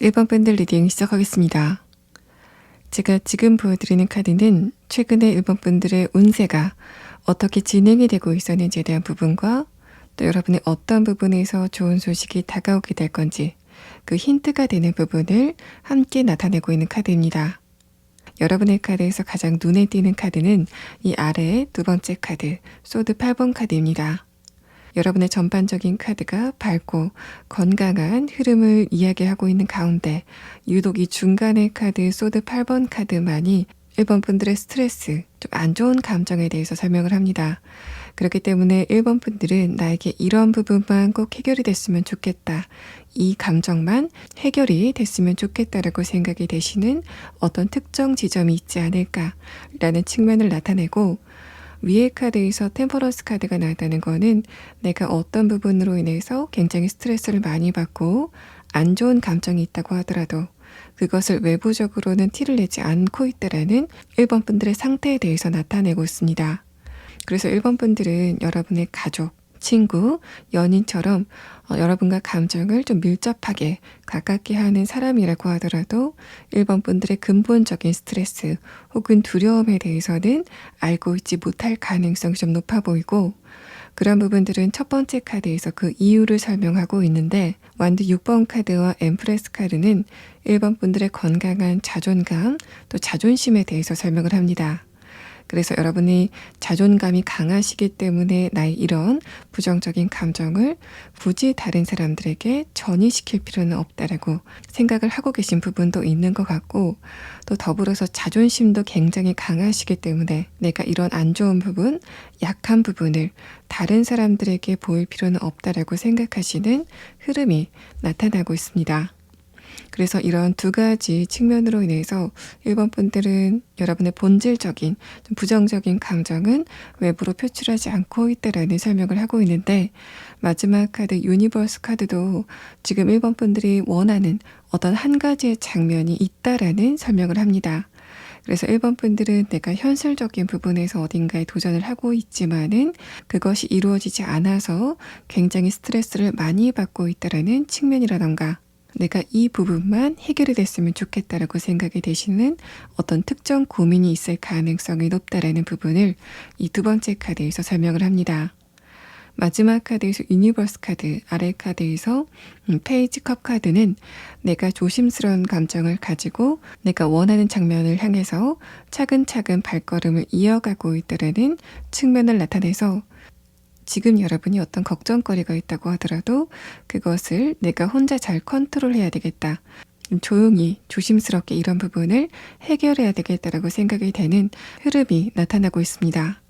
1번 밴들 리딩 시작하겠습니다. 제가 지금 보여드리는 카드는 최근에 1번 분들의 운세가 어떻게 진행이 되고 있었는지에 대한 부분과 또 여러분의 어떤 부분에서 좋은 소식이 다가오게 될 건지 그 힌트가 되는 부분을 함께 나타내고 있는 카드입니다. 여러분의 카드에서 가장 눈에 띄는 카드는 이 아래의 두 번째 카드, 소드 8번 카드입니다. 여러분의 전반적인 카드가 밝고 건강한 흐름을 이야기하고 있는 가운데 유독 이 중간의 카드, 소드 8번 카드만이 1번 분들의 스트레스, 좀 안 좋은 감정에 대해서 설명을 합니다. 그렇기 때문에 1번 분들은 나에게 이런 부분만 꼭 해결이 됐으면 좋겠다. 이 감정만 해결이 됐으면 좋겠다라고 생각이 되시는 어떤 특정 지점이 있지 않을까라는 측면을 나타내고, 위의 카드에서 템퍼런스 카드가 나왔다는 거는 내가 어떤 부분으로 인해서 굉장히 스트레스를 많이 받고 안 좋은 감정이 있다고 하더라도 그것을 외부적으로는 티를 내지 않고 있다라는 1번 분들의 상태에 대해서 나타내고 있습니다. 그래서 1번 분들은 여러분의 가족, 친구, 연인처럼 여러분과 감정을 좀 밀접하게 가깝게 하는 사람이라고 하더라도 1번 분들의 근본적인 스트레스 혹은 두려움에 대해서는 알고 있지 못할 가능성이 좀 높아 보이고, 그런 부분들은 첫 번째 카드에서 그 이유를 설명하고 있는데, 완드 6번 카드와 엠프레스 카드는 1번 분들의 건강한 자존감, 또 자존심에 대해서 설명을 합니다. 그래서 여러분이 자존감이 강하시기 때문에 나의 이런 부정적인 감정을 굳이 다른 사람들에게 전이시킬 필요는 없다라고 생각을 하고 계신 부분도 있는 것 같고, 또 더불어서 자존심도 굉장히 강하시기 때문에 내가 이런 안 좋은 부분, 약한 부분을 다른 사람들에게 보일 필요는 없다라고 생각하시는 흐름이 나타나고 있습니다. 그래서 이런 두 가지 측면으로 인해서 1번 분들은 여러분의 본질적인 좀 부정적인 감정은 외부로 표출하지 않고 있다라는 설명을 하고 있는데, 마지막 카드 유니버스 카드도 지금 1번 분들이 원하는 어떤 한 가지의 장면이 있다라는 설명을 합니다. 그래서 1번 분들은 내가 현실적인 부분에서 어딘가에 도전을 하고 있지만은 그것이 이루어지지 않아서 굉장히 스트레스를 많이 받고 있다라는 측면이라던가, 내가 이 부분만 해결이 됐으면 좋겠다라고 생각이 되시는 어떤 특정 고민이 있을 가능성이 높다라는 부분을 이 두 번째 카드에서 설명을 합니다. 마지막 카드에서 유니버스 카드, 아래 카드에서 페이지 컵 카드는 내가 조심스러운 감정을 가지고 내가 원하는 장면을 향해서 차근차근 발걸음을 이어가고 있다라는 측면을 나타내서, 지금 여러분이 어떤 걱정거리가 있다고 하더라도 그것을 내가 혼자 잘 컨트롤해야 되겠다, 조용히 조심스럽게 이런 부분을 해결해야 되겠다라고 생각이 되는 흐름이 나타나고 있습니다.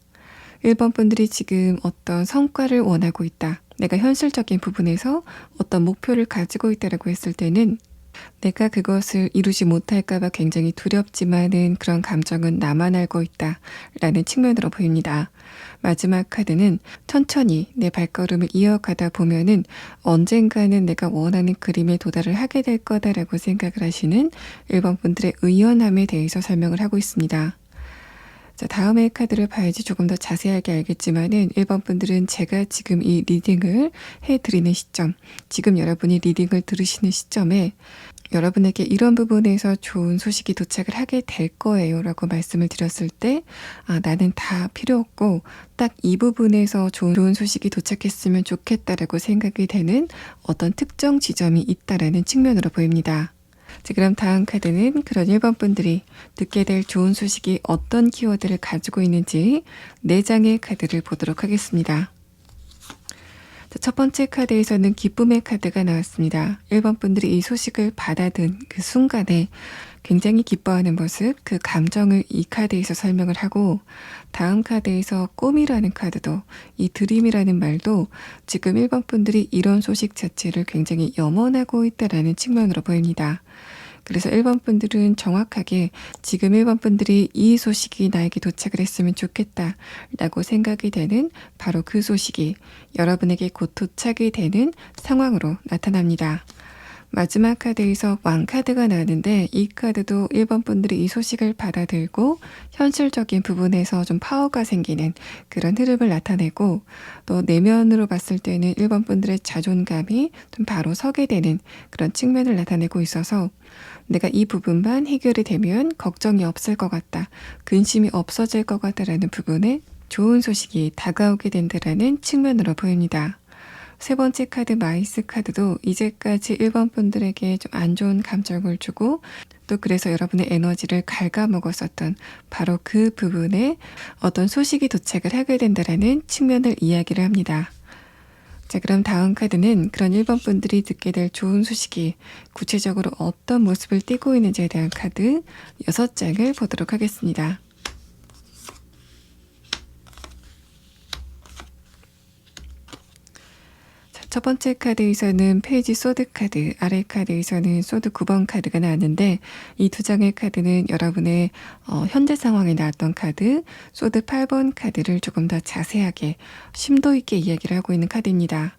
1번 분들이 지금 어떤 성과를 원하고 있다, 내가 현실적인 부분에서 어떤 목표를 가지고 있다라고 했을 때는 내가 그것을 이루지 못할까봐 굉장히 두렵지만은 그런 감정은 나만 알고 있다 라는 측면으로 보입니다. 마지막 카드는 천천히 내 발걸음을 이어가다 보면은 언젠가는 내가 원하는 그림에 도달을 하게 될 거다라고 생각을 하시는 1번 분들의 의연함에 대해서 설명을 하고 있습니다. 자, 다음의 카드를 봐야지 조금 더 자세하게 알겠지만은 1번 분들은 제가 지금 이 리딩을 해드리는 시점, 지금 여러분이 리딩을 들으시는 시점에 여러분에게 이런 부분에서 좋은 소식이 도착을 하게 될 거예요 라고 말씀을 드렸을 때, 나는 다 필요 없고 딱 이 부분에서 좋은 소식이 도착했으면 좋겠다라고 생각이 되는 어떤 특정 지점이 있다라는 측면으로 보입니다. 자, 그럼 다음 카드는 그런 1번 분들이 듣게 될 좋은 소식이 어떤 키워드를 가지고 있는지 4장의 카드를 보도록 하겠습니다. 자, 첫 번째 카드에서는 기쁨의 카드가 나왔습니다. 1번 분들이 이 소식을 받아든 그 순간에 굉장히 기뻐하는 모습, 그 감정을 이 카드에서 설명을 하고, 다음 카드에서 꿈이라는 카드도, 이 드림이라는 말도 지금 1번 분들이 이런 소식 자체를 굉장히 염원하고 있다라는 측면으로 보입니다. 그래서 1번 분들은 정확하게 지금 1번 분들이 이 소식이 나에게 도착을 했으면 좋겠다 라고 생각이 되는 바로 그 소식이 여러분에게 곧 도착이 되는 상황으로 나타납니다. 마지막 카드에서 왕 카드가 나왔는데, 이 카드도 1번 분들이 이 소식을 받아들고 현실적인 부분에서 좀 파워가 생기는 그런 흐름을 나타내고, 또 내면으로 봤을 때는 1번 분들의 자존감이 좀 바로 서게 되는 그런 측면을 나타내고 있어서, 내가 이 부분만 해결이 되면 걱정이 없을 것 같다, 근심이 없어질 것 같다라는 부분에 좋은 소식이 다가오게 된다라는 측면으로 보입니다. 세 번째 카드 마이스 카드도 이제까지 1번 분들에게 좀 안 좋은 감정을 주고, 또 그래서 여러분의 에너지를 갉아먹었었던 바로 그 부분에 어떤 소식이 도착을 하게 된다라는 측면을 이야기를 합니다. 자, 그럼 다음 카드는 그런 1번 분들이 듣게 될 좋은 소식이 구체적으로 어떤 모습을 띠고 있는지에 대한 카드 6장을 보도록 하겠습니다. 첫 번째 카드에서는 페이지 소드 카드, 아래 카드에서는 소드 9번 카드가 나왔는데, 이 두 장의 카드는 여러분의 현재 상황에 나왔던 카드, 소드 8번 카드를 조금 더 자세하게 심도 있게 이야기를 하고 있는 카드입니다.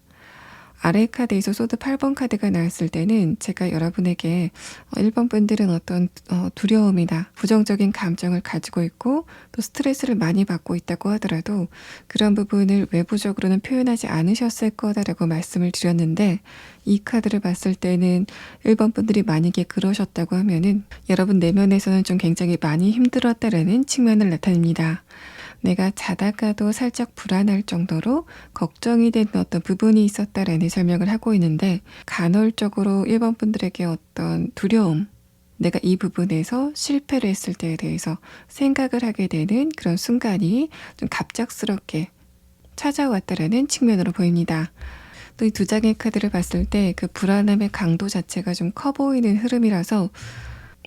아래 카드에서 소드 8번 카드가 나왔을 때는 제가 여러분에게 1번 분들은 어떤 두려움이나 부정적인 감정을 가지고 있고 또 스트레스를 많이 받고 있다고 하더라도 그런 부분을 외부적으로는 표현하지 않으셨을 거다라고 말씀을 드렸는데, 이 카드를 봤을 때는 1번 분들이 만약에 그러셨다고 하면은 여러분 내면에서는 좀 굉장히 많이 힘들었다라는 측면을 나타냅니다. 내가 자다가도 살짝 불안할 정도로 걱정이 되는 어떤 부분이 있었다라는 설명을 하고 있는데, 간헐적으로 1번 분들에게 어떤 두려움, 내가 이 부분에서 실패를 했을 때에 대해서 생각을 하게 되는 그런 순간이 좀 갑작스럽게 찾아왔다라는 측면으로 보입니다. 또 이 두 장의 카드를 봤을 때 그 불안함의 강도 자체가 좀 커 보이는 흐름이라서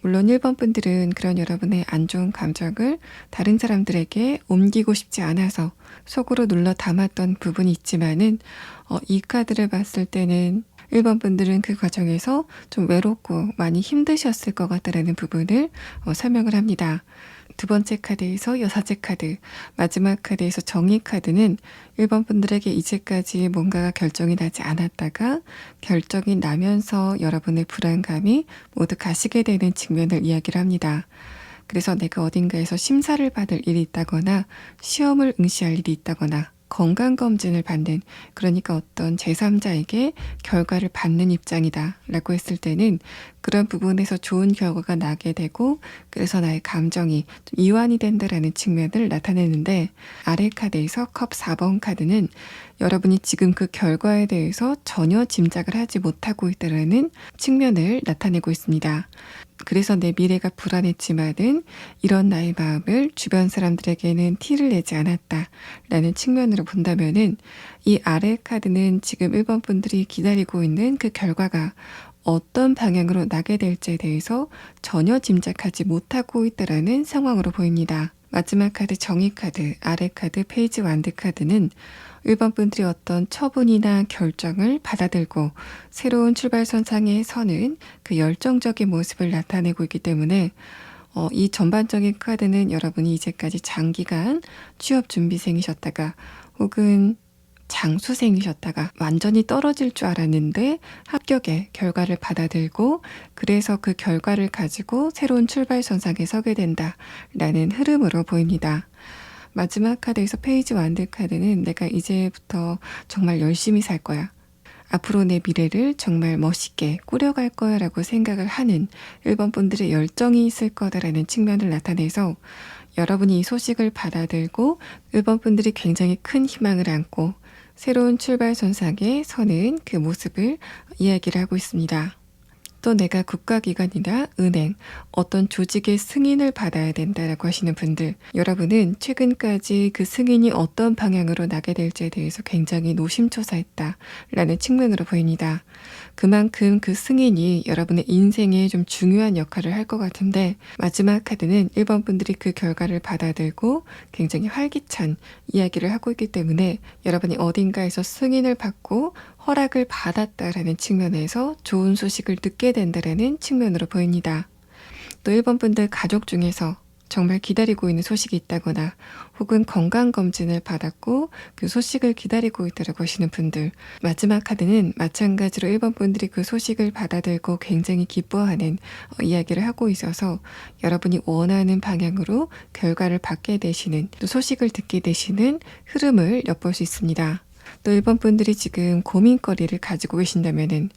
물론 1번 분들은 그런 여러분의 안 좋은 감정을 다른 사람들에게 옮기고 싶지 않아서 속으로 눌러 담았던 부분이 있지만은 이 카드를 봤을 때는 1번 분들은 그 과정에서 좀 외롭고 많이 힘드셨을 것 같다라는 부분을 설명을 합니다. 두 번째 카드에서 여사제 카드, 마지막 카드에서 정의 카드는 1번 분들에게 이제까지 뭔가가 결정이 나지 않았다가 결정이 나면서 여러분의 불안감이 모두 가시게 되는 측면을 이야기를 합니다. 그래서 내가 어딘가에서 심사를 받을 일이 있다거나 시험을 응시할 일이 있다거나 건강검진을 받는, 그러니까 어떤 제3자에게 결과를 받는 입장이다 라고 했을 때는 그런 부분에서 좋은 결과가 나게 되고 그래서 나의 감정이 좀 이완이 된다라는 측면을 나타내는데, 아래 카드에서 컵 4번 카드는 여러분이 지금 그 결과에 대해서 전혀 짐작을 하지 못하고 있다라는 측면을 나타내고 있습니다. 그래서 내 미래가 불안했지만은 이런 나의 마음을 주변 사람들에게는 티를 내지 않았다라는 측면으로 본다면은, 이 아래 카드는 지금 1번 분들이 기다리고 있는 그 결과가 어떤 방향으로 나게 될지에 대해서 전혀 짐작하지 못하고 있다라는 상황으로 보입니다. 마지막 카드 정의 카드, 아래 카드 페이지 완드 카드는 1번 분들이 어떤 처분이나 결정을 받아들고 새로운 출발선상에 서는 그 열정적인 모습을 나타내고 있기 때문에 이 전반적인 카드는 여러분이 이제까지 장기간 취업 준비생이셨다가 혹은 장수생이셨다가 완전히 떨어질 줄 알았는데 합격의 결과를 받아들고 그래서 그 결과를 가지고 새로운 출발선상에 서게 된다라는 흐름으로 보입니다. 마지막 카드에서 페이지 완드 카드는 내가 이제부터 정말 열심히 살 거야. 앞으로 내 미래를 정말 멋있게 꾸려갈 거야 라고 생각을 하는 1번 분들의 열정이 있을 거다라는 측면을 나타내서 여러분이 이 소식을 받아들고 1번 분들이 굉장히 큰 희망을 안고 새로운 출발선상에 서는 그 모습을 이야기를 하고 있습니다. 또 내가 국가기관이나 은행, 어떤 조직의 승인을 받아야 된다라고 하시는 분들, 여러분은 최근까지 그 승인이 어떤 방향으로 나게 될지에 대해서 굉장히 노심초사했다라는 측면으로 보입니다. 그만큼 그 승인이 여러분의 인생에 좀 중요한 역할을 할 것 같은데, 마지막 카드는 1번 분들이 그 결과를 받아들고 굉장히 활기찬 이야기를 하고 있기 때문에 여러분이 어딘가에서 승인을 받고 허락을 받았다라는 측면에서 좋은 소식을 듣게 된다라는 측면으로 보입니다. 또 1번 분들 가족 중에서 정말 기다리고 있는 소식이 있다거나 혹은 건강검진을 받았고 그 소식을 기다리고 있다고 하시는 분들, 마지막 카드는 마찬가지로 1번 분들이 그 소식을 받아들고 굉장히 기뻐하는 이야기를 하고 있어서 여러분이 원하는 방향으로 결과를 받게 되시는, 또 소식을 듣게 되시는 흐름을 엿볼 수 있습니다. 또 1번 분들이 지금 고민거리를 가지고 계신다면은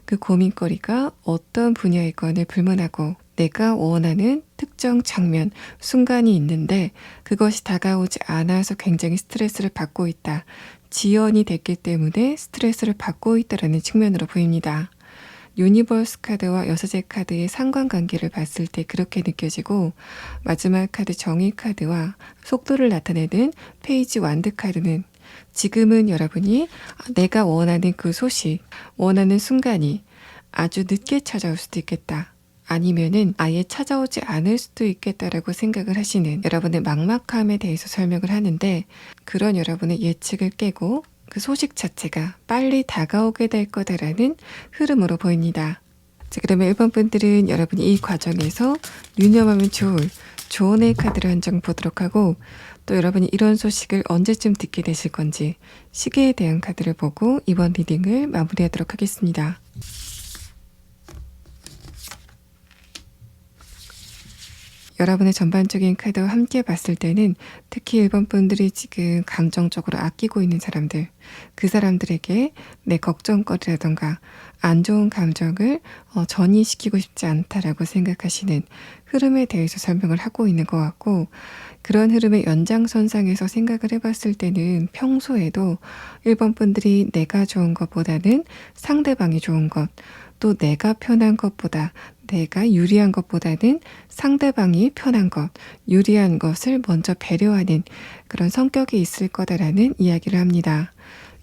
그 고민거리가 어떤 분야이건을 불문하고 내가 원하는 특정 장면, 순간이 있는데 그것이 다가오지 않아서 굉장히 스트레스를 받고 있다. 지연이 됐기 때문에 스트레스를 받고 있다라는 측면으로 보입니다. 유니버스 카드와 여사제 카드의 상관관계를 봤을 때 그렇게 느껴지고, 마지막 카드 정의 카드와 속도를 나타내는 페이지 완드 카드는 지금은 여러분이 내가 원하는 그 소식, 원하는 순간이 아주 늦게 찾아올 수도 있겠다. 아니면은 아예 찾아오지 않을 수도 있겠다라고 생각을 하시는 여러분의 막막함에 대해서 설명을 하는데, 그런 여러분의 예측을 깨고 그 소식 자체가 빨리 다가오게 될 거다라는 흐름으로 보입니다. 자, 그러면 1번 분들은 여러분이 이 과정에서 유념하면 좋을 조언의 카드를 한 장 보도록 하고, 또 여러분이 이런 소식을 언제쯤 듣게 되실 건지 시기에 대한 카드를 보고 이번 리딩을 마무리하도록 하겠습니다. 여러분의 전반적인 카드와 함께 봤을 때는 특히 1번 분들이 지금 감정적으로 아끼고 있는 사람들, 그 사람들에게 내 걱정거리라던가 안 좋은 감정을 전이시키고 싶지 않다라고 생각하시는 흐름에 대해서 설명을 하고 있는 것 같고, 그런 흐름의 연장선상에서 생각을 해봤을 때는 평소에도 1번 분들이 내가 좋은 것보다는 상대방이 좋은 것, 또 내가 편한 것보다 내가 유리한 것보다는 상대방이 편한 것, 유리한 것을 먼저 배려하는 그런 성격이 있을 거다라는 이야기를 합니다.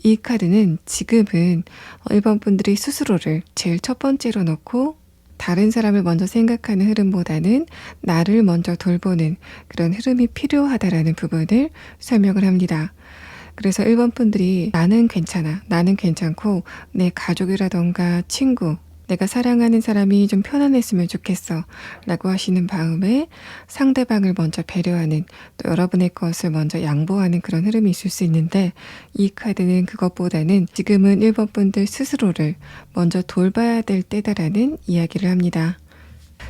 이 카드는 지금은 일반 분들이 스스로를 제일 첫 번째로 놓고 다른 사람을 먼저 생각하는 흐름보다는 나를 먼저 돌보는 그런 흐름이 필요하다라는 부분을 설명을 합니다. 그래서 1번 분들이 나는 괜찮아, 나는 괜찮고 내 가족이라던가 친구, 내가 사랑하는 사람이 좀 편안했으면 좋겠어 라고 하시는 마음에 상대방을 먼저 배려하는, 또 여러분의 것을 먼저 양보하는 그런 흐름이 있을 수 있는데, 이 카드는 그것보다는 지금은 1번 분들 스스로를 먼저 돌봐야 될 때다라는 이야기를 합니다.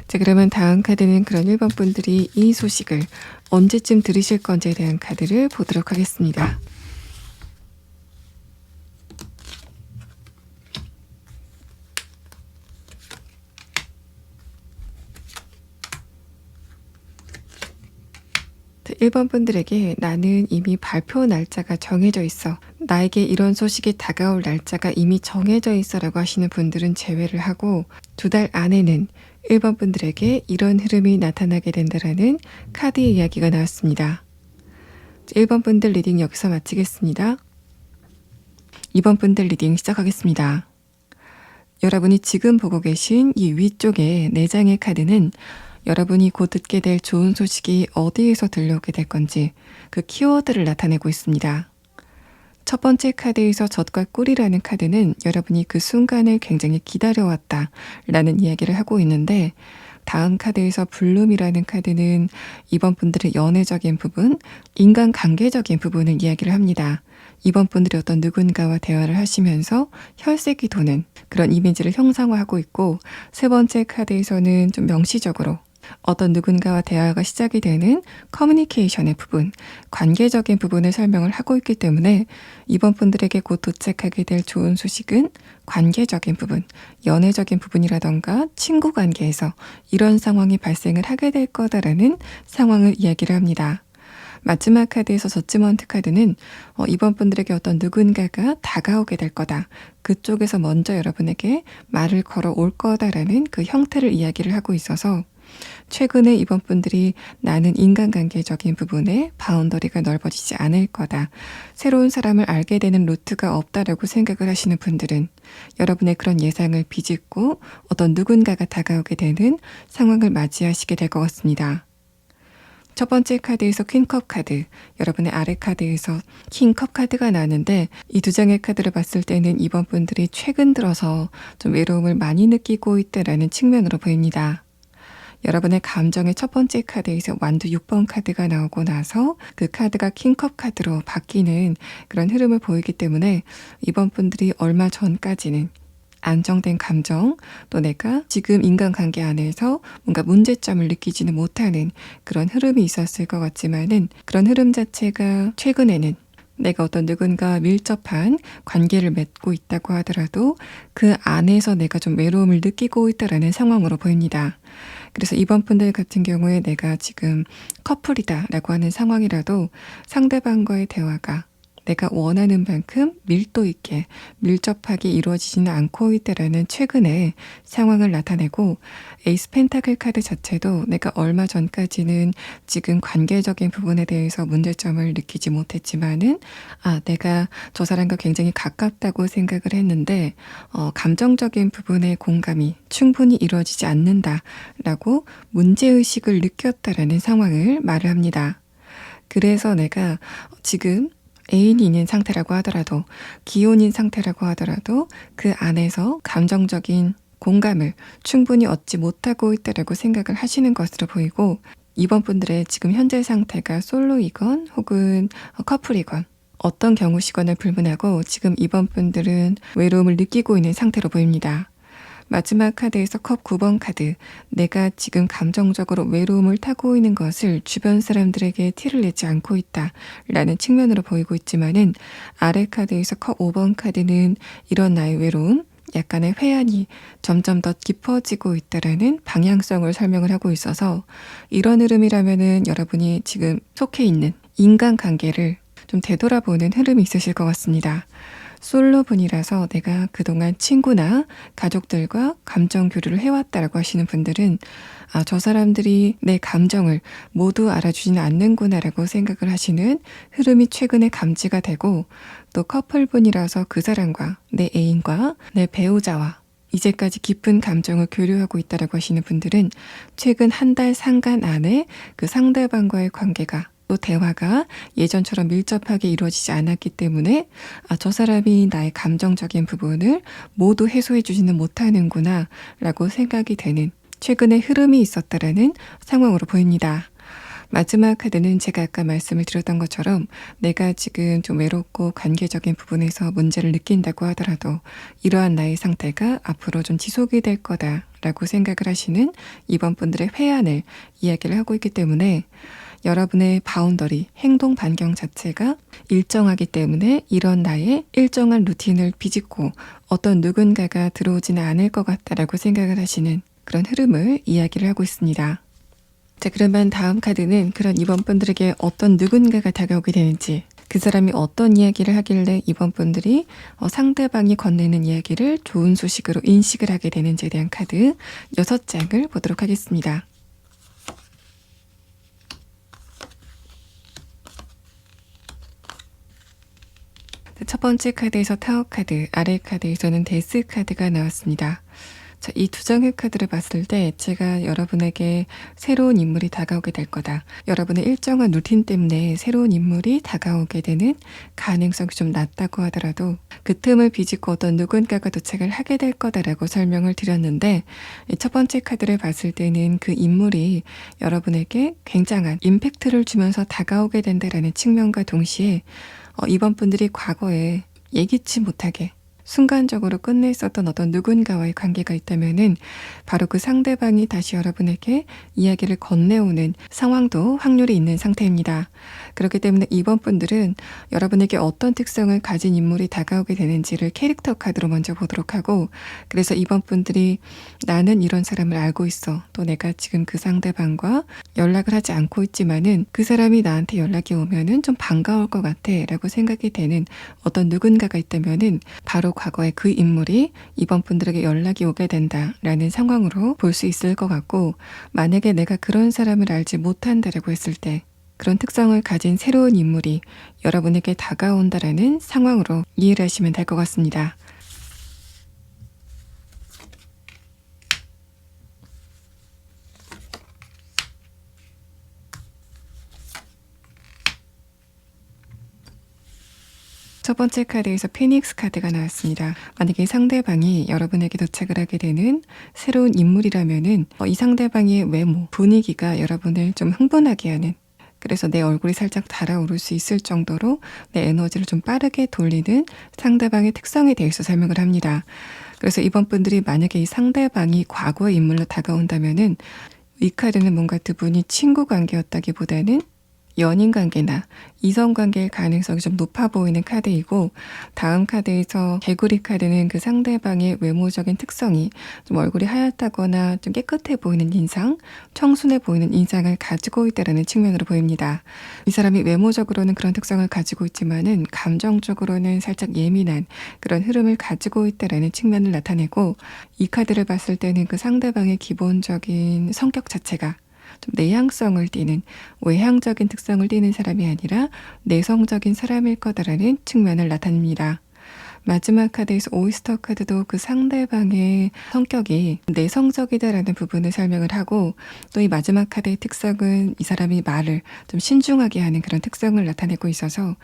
자, 그러면 다음 카드는 그런 1번 분들이 이 소식을 언제쯤 들으실 건지에 대한 카드를 보도록 하겠습니다. 자, 1번 분들에게 나는 이미 발표 날짜가 정해져 있어. 나에게 이런 소식이 다가올 날짜가 이미 정해져 있어 라고 하시는 분들은 제외를 하고 2달 안에는 1번 분들에게 이런 흐름이 나타나게 된다라는 카드 이야기가 나왔습니다. 1번 분들 리딩 여기서 마치겠습니다. 2번 분들 리딩 시작하겠습니다. 여러분이 지금 보고 계신 이 위쪽에 4장의 카드는 여러분이 곧 듣게 될 좋은 소식이 어디에서 들려오게 될 건지 그 키워드를 나타내고 있습니다. 첫 번째 카드에서 젖과 꿀이라는 카드는 여러분이 그 순간을 굉장히 기다려왔다 라는 이야기를 하고 있는데, 다음 카드에서 블룸이라는 카드는 이번 분들의 연애적인 부분, 인간관계적인 부분을 이야기를 합니다. 이번 분들이 어떤 누군가와 대화를 하시면서 혈색이 도는 그런 이미지를 형상화하고 있고, 세 번째 카드에서는 좀 명시적으로 어떤 누군가와 대화가 시작이 되는 커뮤니케이션의 부분, 관계적인 부분을 설명을 하고 있기 때문에 이번 분들에게 곧 도착하게 될 좋은 소식은 관계적인 부분, 연애적인 부분이라던가 친구 관계에서 이런 상황이 발생을 하게 될 거다라는 상황을 이야기를 합니다. 마지막 카드에서 저지먼트 카드는 이번 분들에게 어떤 누군가가 다가오게 될 거다. 그쪽에서 먼저 여러분에게 말을 걸어올 거다라는 그 형태를 이야기를 하고 있어서 최근에 이번 분들이 나는 인간관계적인 부분에 바운더리가 넓어지지 않을 거다. 새로운 사람을 알게 되는 루트가 없다라고 생각을 하시는 분들은 여러분의 그런 예상을 비집고 어떤 누군가가 다가오게 되는 상황을 맞이하시게 될 것 같습니다. 첫 번째 카드에서 퀸컵 카드, 여러분의 아래 카드에서 킹컵 카드가 나왔는데, 이 2장의 카드를 봤을 때는 이번 분들이 최근 들어서 좀 외로움을 많이 느끼고 있다라는 측면으로 보입니다. 여러분의 감정의 첫 번째 카드에서 완두 6번 카드가 나오고 나서 그 카드가 킹컵 카드로 바뀌는 그런 흐름을 보이기 때문에 이번 분들이 얼마 전까지는 안정된 감정, 또 내가 지금 인간관계 안에서 뭔가 문제점을 느끼지는 못하는 그런 흐름이 있었을 것 같지만은, 그런 흐름 자체가 최근에는 내가 어떤 누군가 밀접한 관계를 맺고 있다고 하더라도 그 안에서 내가 좀 외로움을 느끼고 있다라는 상황으로 보입니다. 그래서 이번 분들 같은 경우에 내가 지금 커플이다 라고 하는 상황이라도 상대방과의 대화가 내가 원하는 만큼 밀도 있게 밀접하게 이루어지지는 않고 있다라는 최근의 상황을 나타내고, 에이스 펜타클 카드 자체도 내가 얼마 전까지는 지금 관계적인 부분에 대해서 문제점을 느끼지 못했지만은 내가 저 사람과 굉장히 가깝다고 생각을 했는데 감정적인 부분의 공감이 충분히 이루어지지 않는다라고 문제의식을 느꼈다라는 상황을 말을 합니다. 그래서 내가 지금 애인이 있는 상태라고 하더라도, 기혼인 상태라고 하더라도 그 안에서 감정적인 공감을 충분히 얻지 못하고 있다라고 생각을 하시는 것으로 보이고, 이번 분들의 지금 현재 상태가 솔로이건 혹은 커플이건 어떤 경우시건을 불문하고 지금 이번 분들은 외로움을 느끼고 있는 상태로 보입니다. 마지막 카드에서 컵 9번 카드, 내가 지금 감정적으로 외로움을 타고 있는 것을 주변 사람들에게 티를 내지 않고 있다 라는 측면으로 보이고 있지만은, 아래 카드에서 컵 5번 카드는 이런 나의 외로움, 약간의 회한이 점점 더 깊어지고 있다라는 방향성을 설명을 하고 있어서, 이런 흐름이라면은 여러분이 지금 속해 있는 인간관계를 좀 되돌아보는 흐름이 있으실 것 같습니다. 솔로분이라서 내가 그동안 친구나 가족들과 감정 교류를 해왔다라고 하시는 분들은 저 사람들이 내 감정을 모두 알아주지는 않는구나라고 생각을 하시는 흐름이 최근에 감지가 되고, 또 커플분이라서 그 사람과 내 애인과 내 배우자와 이제까지 깊은 감정을 교류하고 있다라고 하시는 분들은 최근 한 달 상간 안에 그 상대방과의 관계가 또 대화가 예전처럼 밀접하게 이루어지지 않았기 때문에 저 사람이 나의 감정적인 부분을 모두 해소해 주지는 못하는구나 라고 생각이 되는 최근의 흐름이 있었다라는 상황으로 보입니다. 마지막 카드는 제가 아까 말씀을 드렸던 것처럼 내가 지금 좀 외롭고 관계적인 부분에서 문제를 느낀다고 하더라도 이러한 나의 상태가 앞으로 좀 지속이 될 거다라고 생각을 하시는 이번 분들의 회한을 이야기를 하고 있기 때문에 여러분의 바운더리, 행동 반경 자체가 일정하기 때문에 이런 나의 일정한 루틴을 비집고 어떤 누군가가 들어오지는 않을 것 같다라고 생각을 하시는 그런 흐름을 이야기를 하고 있습니다. 자, 그러면 다음 카드는 그런 이번 분들에게 어떤 누군가가 다가오게 되는지, 그 사람이 어떤 이야기를 하길래 이번 분들이 상대방이 건네는 이야기를 좋은 소식으로 인식을 하게 되는지에 대한 카드 6장을 보도록 하겠습니다. 첫 번째 카드에서 타워 카드, 아래 카드에서는 데스 카드가 나왔습니다. 자, 이 두 장의 카드를 봤을 때 제가 여러분에게 새로운 인물이 다가오게 될 거다. 여러분의 일정한 루틴 때문에 새로운 인물이 다가오게 되는 가능성이 좀 낮다고 하더라도 그 틈을 비집고 어떤 누군가가 도착을 하게 될 거다라고 설명을 드렸는데, 첫 번째 카드를 봤을 때는 그 인물이 여러분에게 굉장한 임팩트를 주면서 다가오게 된다라는 측면과 동시에 이번 분들이 과거에 예기치 못하게 순간적으로 끝냈었던 어떤 누군가와의 관계가 있다면은 바로 그 상대방이 다시 여러분에게 이야기를 건네오는 상황도 확률이 있는 상태입니다. 그렇기 때문에 이번 분들은 여러분에게 어떤 특성을 가진 인물이 다가오게 되는지를 캐릭터 카드로 먼저 보도록 하고, 그래서 이번 분들이 나는 이런 사람을 알고 있어, 또 내가 지금 그 상대방과 연락을 하지 않고 있지만은 그 사람이 나한테 연락이 오면은 좀 반가울 것 같아 라고 생각이 되는 어떤 누군가가 있다면은 바로 과거의 그 인물이 이번 분들에게 연락이 오게 된다라는 상황으로 볼 수 있을 것 같고, 만약에 내가 그런 사람을 알지 못한다라고 했을 때 그런 특성을 가진 새로운 인물이 여러분에게 다가온다라는 상황으로 이해를 하시면 될 것 같습니다. 첫 번째 카드에서 피닉스 카드가 나왔습니다. 만약에 상대방이 여러분에게 도착을 하게 되는 새로운 인물이라면은 이 상대방의 외모, 분위기가 여러분을 좀 흥분하게 하는, 그래서 내 얼굴이 살짝 달아오를 수 있을 정도로 내 에너지를 좀 빠르게 돌리는 상대방의 특성에 대해서 설명을 합니다. 그래서 이번 분들이 만약에 이 상대방이 과거의 인물로 다가온다면은 이 카드는 뭔가 두 분이 친구 관계였다기보다는 연인 관계나 이성 관계일 가능성이 좀 높아 보이는 카드이고, 다음 카드에서 개구리 카드는 그 상대방의 외모적인 특성이 좀 얼굴이 하얗다거나 좀 깨끗해 보이는 인상, 청순해 보이는 인상을 가지고 있다는 측면으로 보입니다. 이 사람이 외모적으로는 그런 특성을 가지고 있지만은 감정적으로는 살짝 예민한 그런 흐름을 가지고 있다는 측면을 나타내고, 이 카드를 봤을 때는 그 상대방의 기본적인 성격 자체가 좀 내향성을 띠는, 외향적인 특성을 띠는 사람이 아니라 내성적인 사람일 거다라는 측면을 나타냅니다. 마지막 카드에서 오이스터 카드도 그 상대방의 성격이 내성적이다라는 부분을 설명을 하고, 또 이 마지막 카드의 특성은 이 사람이 말을 좀 신중하게 하는 그런 특성을 나타내고 있어서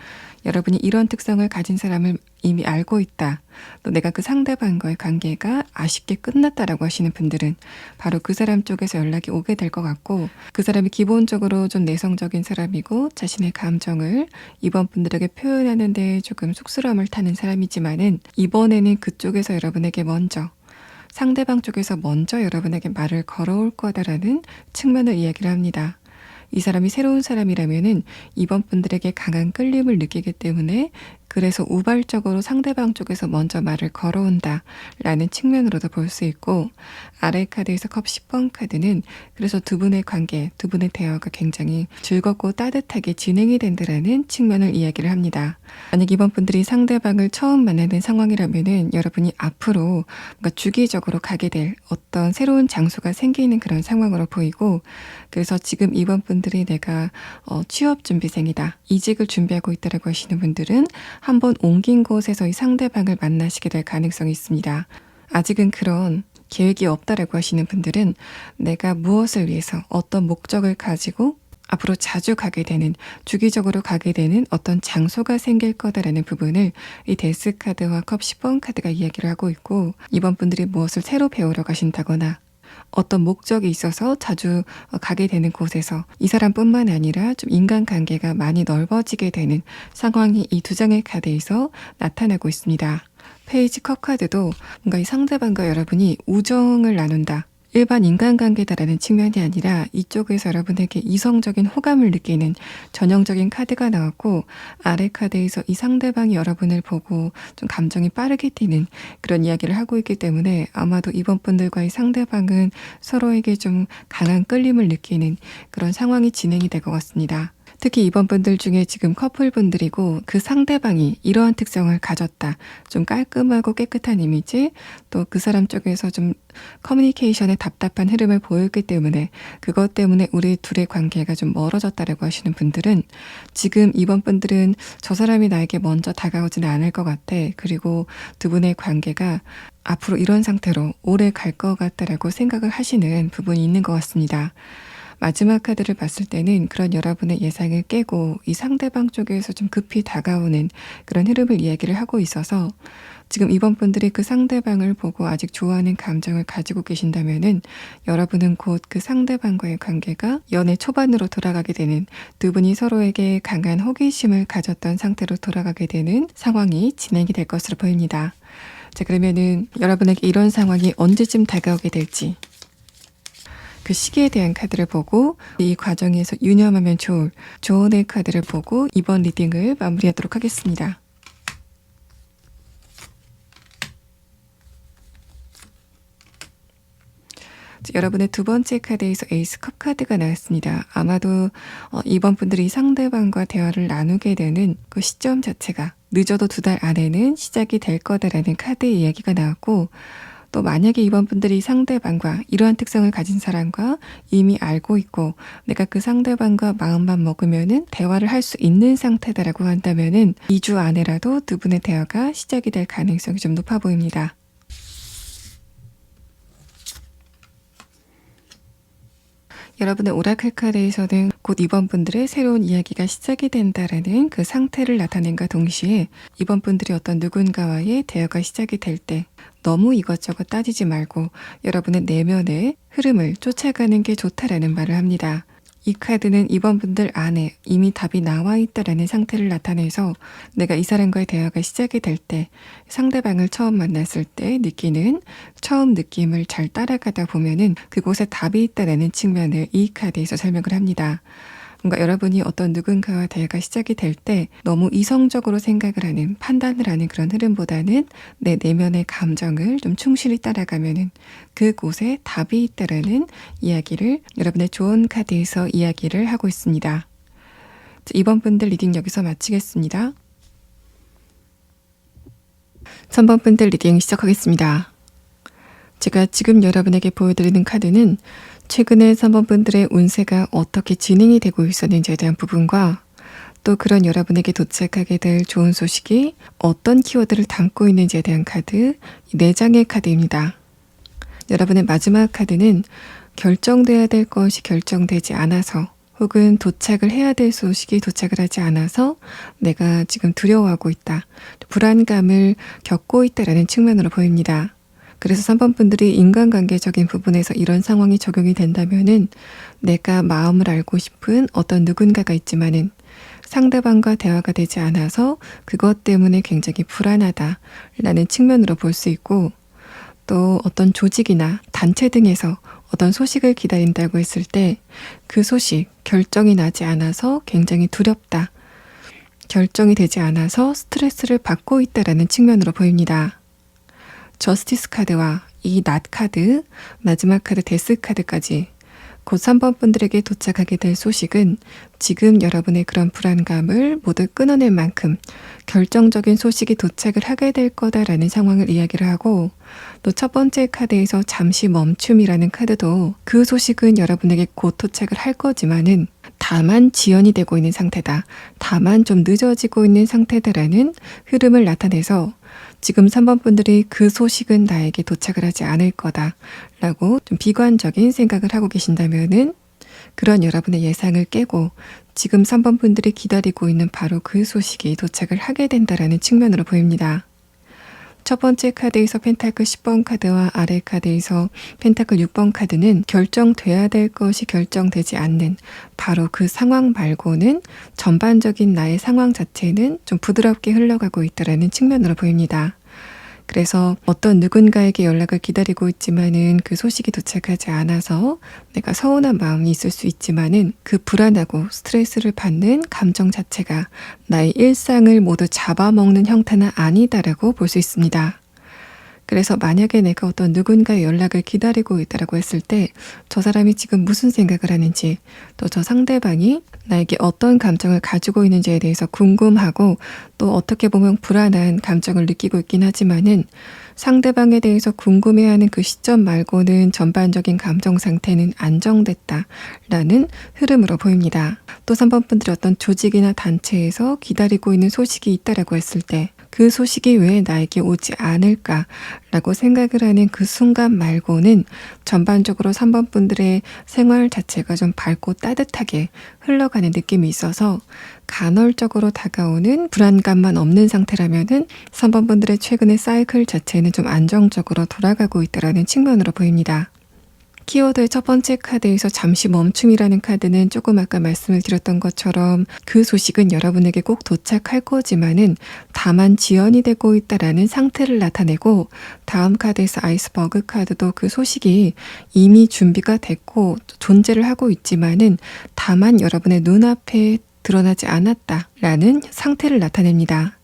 여러분이 이런 특성을 가진 사람을 이미 알고 있다, 또 내가 그 상대방과의 관계가 아쉽게 끝났다라고 하시는 분들은 바로 그 사람 쪽에서 연락이 오게 될 것 같고, 그 사람이 기본적으로 좀 내성적인 사람이고 자신의 감정을 이번 분들에게 표현하는 데 조금 쑥스러움을 타는 사람이지만은 이번에는 그쪽에서 여러분에게 먼저, 상대방 쪽에서 먼저 여러분에게 말을 걸어올 거다라는 측면을 이야기를 합니다. 이 사람이 새로운 사람이라면은 이번 분들에게 강한 끌림을 느끼기 때문에 그래서 우발적으로 상대방 쪽에서 먼저 말을 걸어온다 라는 측면으로도 볼 수 있고, 아래 카드에서 컵 10번 카드는 그래서 두 분의 관계, 두 분의 대화가 굉장히 즐겁고 따뜻하게 진행이 된다라는 측면을 이야기를 합니다. 만약 이번 분들이 상대방을 처음 만나는 상황이라면은 여러분이 앞으로 뭔가 주기적으로 가게 될 어떤 새로운 장소가 생기는 그런 상황으로 보이고, 그래서 지금 이번 분들이 내가 취업 준비생이다, 이직을 준비하고 있다라고 하시는 분들은 한번 옮긴 곳에서 이 상대방을 만나시게 될 가능성이 있습니다. 아직은 그런 계획이 없다라고 하시는 분들은 내가 무엇을 위해서 어떤 목적을 가지고 앞으로 자주 가게 되는, 주기적으로 가게 되는 어떤 장소가 생길 거다라는 부분을 이 데스 카드와 컵 10번 카드가 이야기를 하고 있고, 이번 분들이 무엇을 새로 배우러 가신다거나 어떤 목적이 있어서 자주 가게 되는 곳에서 이 사람뿐만 아니라 좀 인간관계가 많이 넓어지게 되는 상황이 이 두 장의 카드에서 나타나고 있습니다. 페이지 컵 카드도 뭔가 이 상대방과 여러분이 우정을 나눈다, 일반 인간관계다라는 측면이 아니라 이쪽에서 여러분에게 이성적인 호감을 느끼는 전형적인 카드가 나왔고, 아래 카드에서 이 상대방이 여러분을 보고 좀 감정이 빠르게 뛰는 그런 이야기를 하고 있기 때문에 아마도 이번 분들과의 상대방은 서로에게 좀 강한 끌림을 느끼는 그런 상황이 진행이 될 것 같습니다. 특히 이번 분들 중에 지금 커플분들이고 그 상대방이 이러한 특성을 가졌다, 좀 깔끔하고 깨끗한 이미지, 또 그 사람 쪽에서 좀 커뮤니케이션에 답답한 흐름을 보였기 때문에 그것 때문에 우리 둘의 관계가 좀 멀어졌다라고 하시는 분들은 지금 이번 분들은 저 사람이 나에게 먼저 다가오지는 않을 것 같아, 그리고 두 분의 관계가 앞으로 이런 상태로 오래 갈 것 같다라고 생각을 하시는 부분이 있는 것 같습니다. 마지막 카드를 봤을 때는 그런 여러분의 예상을 깨고 이 상대방 쪽에서 좀 급히 다가오는 그런 흐름을 이야기를 하고 있어서, 지금 이번 분들이 그 상대방을 보고 아직 좋아하는 감정을 가지고 계신다면은 여러분은 곧 그 상대방과의 관계가 연애 초반으로 돌아가게 되는, 두 분이 서로에게 강한 호기심을 가졌던 상태로 돌아가게 되는 상황이 진행이 될 것으로 보입니다. 자, 그러면은 여러분에게 이런 상황이 언제쯤 다가오게 될지, 그 시기에 대한 카드를 보고 이 과정에서 유념하면 좋을 조언의 카드를 보고 이번 리딩을 마무리하도록 하겠습니다. 여러분의 두 번째 카드에서 에이스 컵 카드가 나왔습니다. 아마도 이번 분들이 상대방과 대화를 나누게 되는 그 시점 자체가 늦어도 2달 안에는 시작이 될 거다라는 카드의 이야기가 나왔고, 또 만약에 이번 분들이 상대방과 이러한 특성을 가진 사람과 이미 알고 있고 내가 그 상대방과 마음만 먹으면은 대화를 할 수 있는 상태다라고 한다면은 2주 안에라도 두 분의 대화가 시작이 될 가능성이 좀 높아 보입니다. 여러분의 오라클 카드에서는 곧 이번 분들의 새로운 이야기가 시작이 된다라는 그 상태를 나타낸과 동시에 이번 분들이 어떤 누군가와의 대화가 시작이 될 때 너무 이것저것 따지지 말고 여러분의 내면의 흐름을 쫓아가는 게 좋다라는 말을 합니다. 이 카드는 이번 분들 안에 이미 답이 나와 있다라는 상태를 나타내서 내가 이 사람과의 대화가 시작이 될 때 상대방을 처음 만났을 때 느끼는 처음 느낌을 잘 따라가다 보면은 그곳에 답이 있다라는 측면을 이 카드에서 설명을 합니다. 뭔가 여러분이 어떤 누군가와 대화가 시작이 될 때 너무 이성적으로 생각을 하는, 판단을 하는 그런 흐름보다는 내 내면의 감정을 좀 충실히 따라가면은 그곳에 답이 있다라는 이야기를 여러분의 좋은 카드에서 이야기를 하고 있습니다. 이번 분들 리딩 여기서 마치겠습니다. 3번 분들 리딩 시작하겠습니다. 제가 지금 여러분에게 보여드리는 카드는 최근에 3번 분들의 운세가 어떻게 진행이 되고 있었는지에 대한 부분과 또 그런 여러분에게 도착하게 될 좋은 소식이 어떤 키워드를 담고 있는지에 대한 카드, 4장의 카드입니다. 여러분의 마지막 카드는 결정돼야 될 것이 결정되지 않아서 혹은 도착을 해야 될 소식이 도착을 하지 않아서 내가 지금 두려워하고 있다, 불안감을 겪고 있다라는 측면으로 보입니다. 그래서 3번 분들이 인간관계적인 부분에서 이런 상황이 적용이 된다면은 내가 마음을 알고 싶은 어떤 누군가가 있지만은 상대방과 대화가 되지 않아서 그것 때문에 굉장히 불안하다라는 측면으로 볼 수 있고, 또 어떤 조직이나 단체 등에서 어떤 소식을 기다린다고 했을 때 그 소식, 결정이 나지 않아서 굉장히 두렵다, 결정이 되지 않아서 스트레스를 받고 있다라는 측면으로 보입니다. 저스티스 카드와 이 낫 카드, 마지막 카드 데스 카드까지 곧 3번 분들에게 도착하게 될 소식은 지금 여러분의 그런 불안감을 모두 끊어낼 만큼 결정적인 소식이 도착을 하게 될 거다라는 상황을 이야기를 하고, 또 첫 번째 카드에서 잠시 멈춤이라는 카드도 그 소식은 여러분에게 곧 도착을 할 거지만은 다만 지연이 되고 있는 상태다, 다만 좀 늦어지고 있는 상태다라는 흐름을 나타내서 지금 3번 분들이 그 소식은 나에게 도착을 하지 않을 거다 라고 좀 비관적인 생각을 하고 계신다면은 그런 여러분의 예상을 깨고 지금 3번 분들이 기다리고 있는 바로 그 소식이 도착을 하게 된다라는 측면으로 보입니다. 첫 번째 카드에서 펜타클 10번 카드와 아래 카드에서 펜타클 6번 카드는 결정돼야 될 것이 결정되지 않는 바로 그 상황 말고는 전반적인 나의 상황 자체는 좀 부드럽게 흘러가고 있다는 측면으로 보입니다. 그래서 어떤 누군가에게 연락을 기다리고 있지만은 그 소식이 도착하지 않아서 내가 서운한 마음이 있을 수 있지만은 그 불안하고 스트레스를 받는 감정 자체가 나의 일상을 모두 잡아먹는 형태는 아니다라고 볼 수 있습니다. 그래서 만약에 내가 어떤 누군가의 연락을 기다리고 있다라고 했을 때 저 사람이 지금 무슨 생각을 하는지, 또 저 상대방이 나에게 어떤 감정을 가지고 있는지에 대해서 궁금하고 또 어떻게 보면 불안한 감정을 느끼고 있긴 하지만은 상대방에 대해서 궁금해하는 그 시점 말고는 전반적인 감정 상태는 안정됐다라는 흐름으로 보입니다. 또 3번 분들이 어떤 조직이나 단체에서 기다리고 있는 소식이 있다라고 했을 때 그 소식이 왜 나에게 오지 않을까라고 생각을 하는 그 순간 말고는 전반적으로 3번 분들의 생활 자체가 좀 밝고 따뜻하게 흘러가는 느낌이 있어서 간헐적으로 다가오는 불안감만 없는 상태라면은 3번 분들의 최근의 사이클 자체는 좀 안정적으로 돌아가고 있다는 측면으로 보입니다. 키워드의 첫 번째 카드에서 잠시 멈춤이라는 카드는 조금 아까 말씀을 드렸던 것처럼 그 소식은 여러분에게 꼭 도착할 거지만은 다만 지연이 되고 있다라는 상태를 나타내고, 다음 카드에서 아이스버그 카드도 그 소식이 이미 준비가 됐고 존재를 하고 있지만은 다만 여러분의 눈앞에 드러나지 않았다라는 상태를 나타냅니다.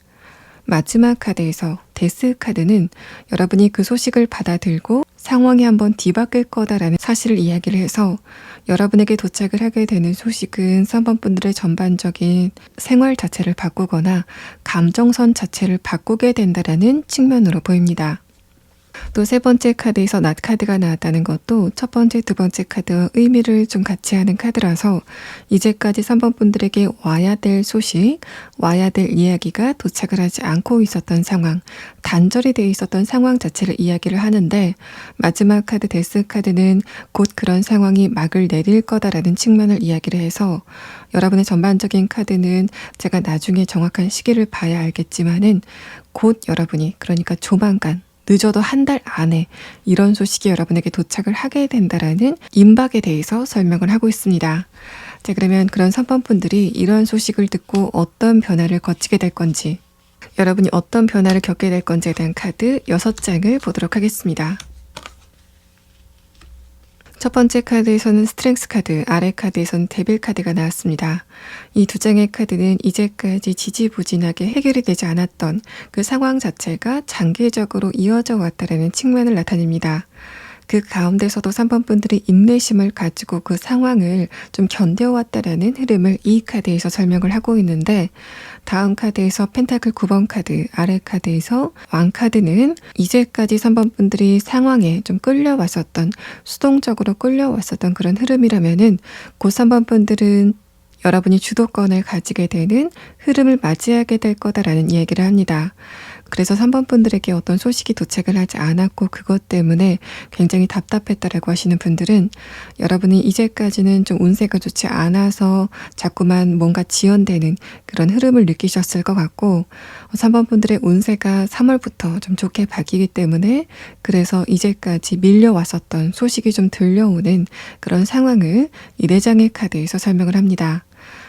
마지막 카드에서 데스 카드는 여러분이 그 소식을 받아들고 상황이 한번 뒤바뀔 거다라는 사실을 이야기를 해서 여러분에게 도착을 하게 되는 소식은 3번 분들의 전반적인 생활 자체를 바꾸거나 감정선 자체를 바꾸게 된다라는 측면으로 보입니다. 또 세 번째 카드에서 낫 카드가 나왔다는 것도 첫 번째, 두 번째 카드와 의미를 좀 같이 하는 카드라서 이제까지 3번 분들에게 와야 될 소식, 와야 될 이야기가 도착을 하지 않고 있었던 상황, 단절이 되어 있었던 상황 자체를 이야기를 하는데, 마지막 카드 데스 카드는 곧 그런 상황이 막을 내릴 거다라는 측면을 이야기를 해서 여러분의 전반적인 카드는 제가 나중에 정확한 시기를 봐야 알겠지만은 곧 여러분이, 그러니까 조만간, 늦어도 한 달 안에 이런 소식이 여러분에게 도착을 하게 된다라는 임박에 대해서 설명을 하고 있습니다. 자, 그러면 그런 3번 분들이 이런 소식을 듣고 어떤 변화를 거치게 될 건지, 여러분이 어떤 변화를 겪게 될 건지에 대한 카드 6장을 보도록 하겠습니다. 첫 번째 카드에서는 스트렝스 카드, 아래 카드에서는 데빌 카드가 나왔습니다. 이 두 장의 카드는 이제까지 지지부진하게 해결이 되지 않았던 그 상황 자체가 장기적으로 이어져 왔다는 측면을 나타냅니다. 그 가운데서도 3번 분들이 인내심을 가지고 그 상황을 좀 견뎌왔다라는 흐름을 이 카드에서 설명을 하고 있는데, 다음 카드에서 펜타클 9번 카드, 아래 카드에서 왕 카드는 이제까지 3번 분들이 상황에 좀 끌려왔었던, 수동적으로 끌려왔었던 그런 흐름이라면은 곧 3번 분들은 여러분이 주도권을 가지게 되는 흐름을 맞이하게 될 거다라는 이야기를 합니다. 그래서 3번 분들에게 어떤 소식이 도착을 하지 않았고 그것 때문에 굉장히 답답했다라고 하시는 분들은 여러분이 이제까지는 좀 운세가 좋지 않아서 자꾸만 뭔가 지연되는 그런 흐름을 느끼셨을 것 같고, 3번 분들의 운세가 3월부터 좀 좋게 바뀌기 때문에 그래서 이제까지 밀려왔었던 소식이 좀 들려오는 그런 상황을 이 4장의 카드에서 설명을 합니다.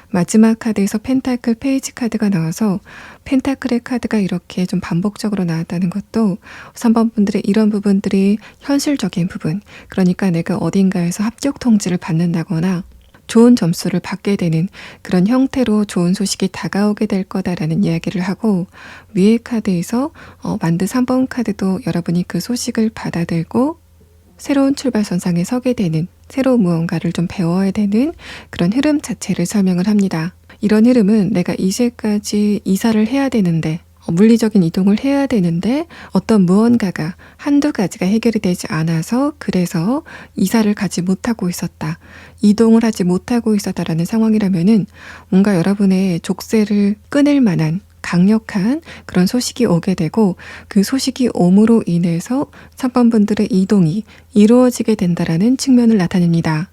마지막 카드에서 펜타클 페이지 카드가 나와서 펜타클의 카드가 이렇게 좀 반복적으로 나왔다는 것도 3번 분들의 이런 부분들이 현실적인 부분, 그러니까 내가 어딘가에서 합격 통지를 받는다거나 좋은 점수를 받게 되는 그런 형태로 좋은 소식이 다가오게 될 거다라는 이야기를 하고, 위의 카드에서 만드 3번 카드도 여러분이 그 소식을 받아들고 새로운 출발선상에 서게 되는, 새로운 무언가를 좀 배워야 되는 그런 흐름 자체를 설명을 합니다. 이런 흐름은 내가 이제까지 이사를 해야 되는데, 물리적인 이동을 해야 되는데 어떤 무언가가 한두 가지가 해결이 되지 않아서 그래서 이사를 가지 못하고 있었다. 이동을 하지 못하고 있었다라는 상황이라면은 뭔가 여러분의 족쇄를 끊을 만한 강력한 그런 소식이 오게 되고, 그 소식이 옴으로 인해서 3번 분들의 이동이 이루어지게 된다라는 측면을 나타냅니다.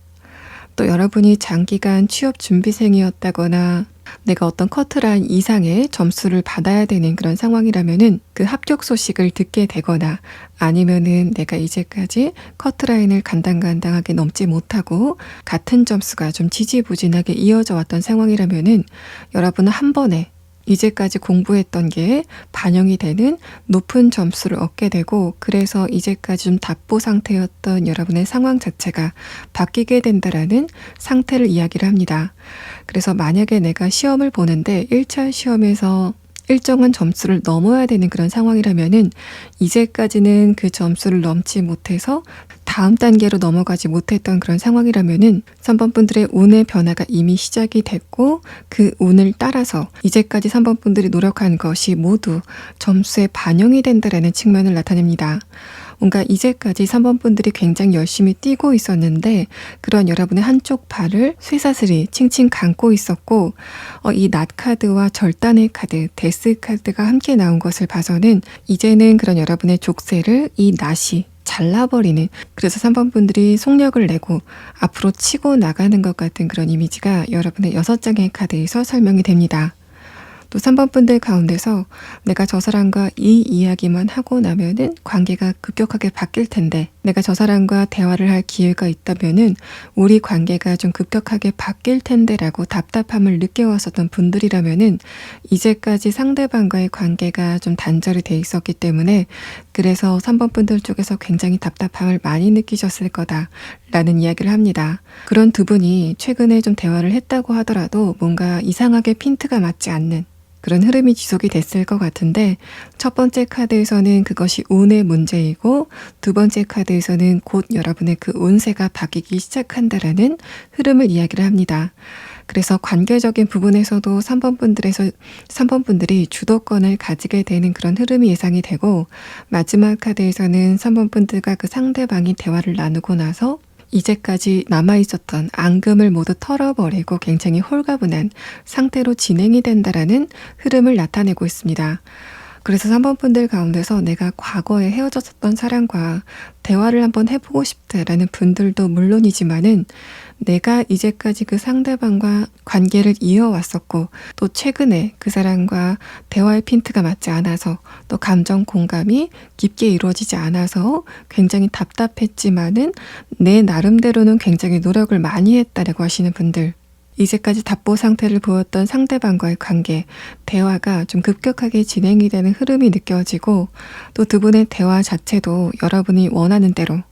또 여러분이 장기간 취업 준비생이었다거나 내가 어떤 커트라인 이상의 점수를 받아야 되는 그런 상황이라면은 그 합격 소식을 듣게 되거나, 아니면은 내가 이제까지 커트라인을 간당간당하게 넘지 못하고 같은 점수가 좀 지지부진하게 이어져 왔던 상황이라면은 여러분은 한 번에 이제까지 공부했던 게 반영이 되는 높은 점수를 얻게 되고, 그래서 이제까지 좀 답보 상태였던 여러분의 상황 자체가 바뀌게 된다라는 상태를 이야기를 합니다. 그래서 만약에 내가 시험을 보는데 1차 시험에서 일정한 점수를 넘어야 되는 그런 상황이라면은 이제까지는 그 점수를 넘지 못해서 다음 단계로 넘어가지 못했던 그런 상황이라면은 3번 분들의 운의 변화가 이미 시작이 됐고, 그 운을 따라서 이제까지 3번 분들이 노력한 것이 모두 점수에 반영이 된다라는 측면을 나타냅니다. 뭔가 이제까지 3번 분들이 굉장히 열심히 뛰고 있었는데 그런 여러분의 한쪽 발을 쇠사슬이 칭칭 감고 있었고, 이 낫 카드와 절단의 카드, 데스 카드가 함께 나온 것을 봐서는 이제는 그런 여러분의 족쇄를 이 낫이 잘라버리는, 그래서 3번 분들이 속력을 내고 앞으로 치고 나가는 것 같은 그런 이미지가 여러분의 6장의 카드에서 설명이 됩니다. 또 3번 분들 가운데서 내가 저 사람과 이 이야기만 하고 나면은 관계가 급격하게 바뀔 텐데, 내가 저 사람과 대화를 할 기회가 있다면은 우리 관계가 좀 급격하게 바뀔 텐데 라고 답답함을 느껴왔었던 분들이라면은 이제까지 상대방과의 관계가 좀 단절이 돼 있었기 때문에, 그래서 3번 분들 쪽에서 굉장히 답답함을 많이 느끼셨을 거다 라는 이야기를 합니다. 그런 두 분이 최근에 좀 대화를 했다고 하더라도 뭔가 이상하게 핀트가 맞지 않는 그런 흐름이 지속이 됐을 것 같은데, 첫 번째 카드에서는 그것이 운의 문제이고, 두 번째 카드에서는 곧 여러분의 그 운세가 바뀌기 시작한다라는 흐름을 이야기를 합니다. 그래서 관계적인 부분에서도 3번 분들이 주도권을 가지게 되는 그런 흐름이 예상이 되고, 마지막 카드에서는 3번 분들과 그 상대방이 대화를 나누고 나서 이제까지 남아있었던 앙금을 모두 털어버리고 굉장히 홀가분한 상태로 진행이 된다라는 흐름을 나타내고 있습니다. 그래서 3번 분들 가운데서 내가 과거에 헤어졌었던 사람과 대화를 한번 해보고 싶다라는 분들도 물론이지만은, 내가 이제까지 그 상대방과 관계를 이어왔었고 또 최근에 그 사람과 대화의 핀트가 맞지 않아서 또 감정 공감이 깊게 이루어지지 않아서 굉장히 답답했지만은 내 나름대로는 굉장히 노력을 많이 했다라고 하시는 분들, 이제까지 답보 상태를 보였던 상대방과의 관계, 대화가 좀 급격하게 진행이 되는 흐름이 느껴지고, 또 두 분의 대화 자체도 여러분이 원하는 대로,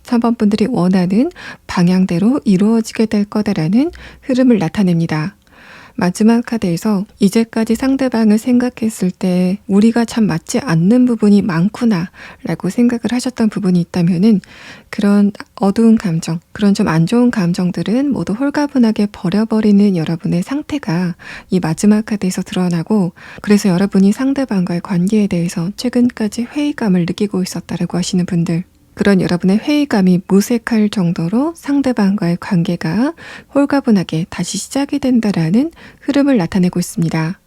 3번 분들이 원하는 방향대로 이루어지게 될 거다라는 흐름을 나타냅니다. 마지막 카드에서 이제까지 상대방을 생각했을 때 우리가 참 맞지 않는 부분이 많구나 라고 생각을 하셨던 부분이 있다면은, 그런 어두운 감정, 그런 좀 안 좋은 감정들은 모두 홀가분하게 버려버리는 여러분의 상태가 이 마지막 카드에서 드러나고, 그래서 여러분이 상대방과의 관계에 대해서 최근까지 회의감을 느끼고 있었다라고 하시는 분들, 그런 여러분의 회의감이 무색할 정도로 상대방과의 관계가 홀가분하게 다시 시작이 된다라는 흐름을 나타내고 있습니다.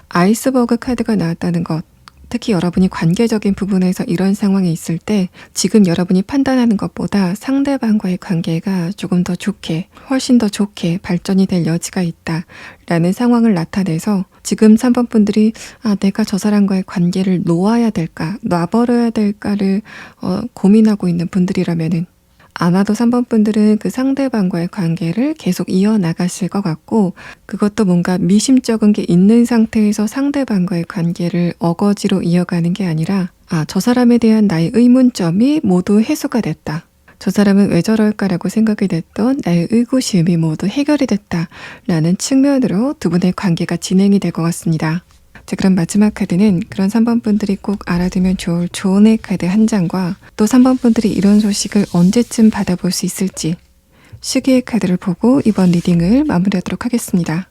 아이스버그 카드가 나왔다는 것, 특히 여러분이 관계적인 부분에서 이런 상황이 있을 때 지금 여러분이 판단하는 것보다 상대방과의 관계가 조금 더 좋게, 훨씬 더 좋게 발전이 될 여지가 있다라는 상황을 나타내서, 지금 3번 분들이 내가 저 사람과의 관계를 놓아야 될까, 놔버려야 될까를 고민하고 있는 분들이라면은 아마도 3번 분들은 그 상대방과의 관계를 계속 이어나가실 것 같고, 그것도 뭔가 미심쩍은 게 있는 상태에서 상대방과의 관계를 어거지로 이어가는 게 아니라, 저 사람에 대한 나의 의문점이 모두 해소가 됐다. 저 사람은 왜 저럴까라고 생각이 됐던 나의 의구심이 모두 해결이 됐다라는 측면으로 두 분의 관계가 진행이 될 것 같습니다. 자, 그럼 마지막 카드는 그런 3번 분들이 꼭 알아두면 좋을 조언의 카드 한 장과 또 3번 분들이 이런 소식을 언제쯤 받아볼 수 있을지 시기의 카드를 보고 이번 리딩을 마무리하도록 하겠습니다.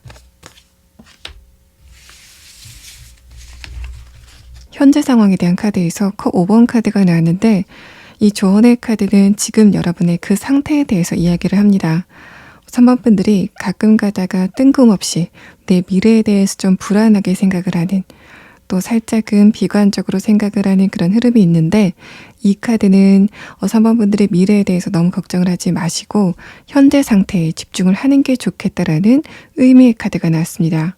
현재 상황에 대한 카드에서 컵 5번 카드가 나왔는데 이 조언의 카드는 지금 여러분의 그 상태에 대해서 이야기를 합니다. 3번 분들이 가끔 가다가 뜬금없이 내 미래에 대해서 좀 불안하게 생각을 하는 또 살짝은 비관적으로 생각을 하는 그런 흐름이 있는데 이 카드는 3번 분들의 미래에 대해서 너무 걱정을 하지 마시고 현재 상태에 집중을 하는 게 좋겠다라는 의미의 카드가 나왔습니다.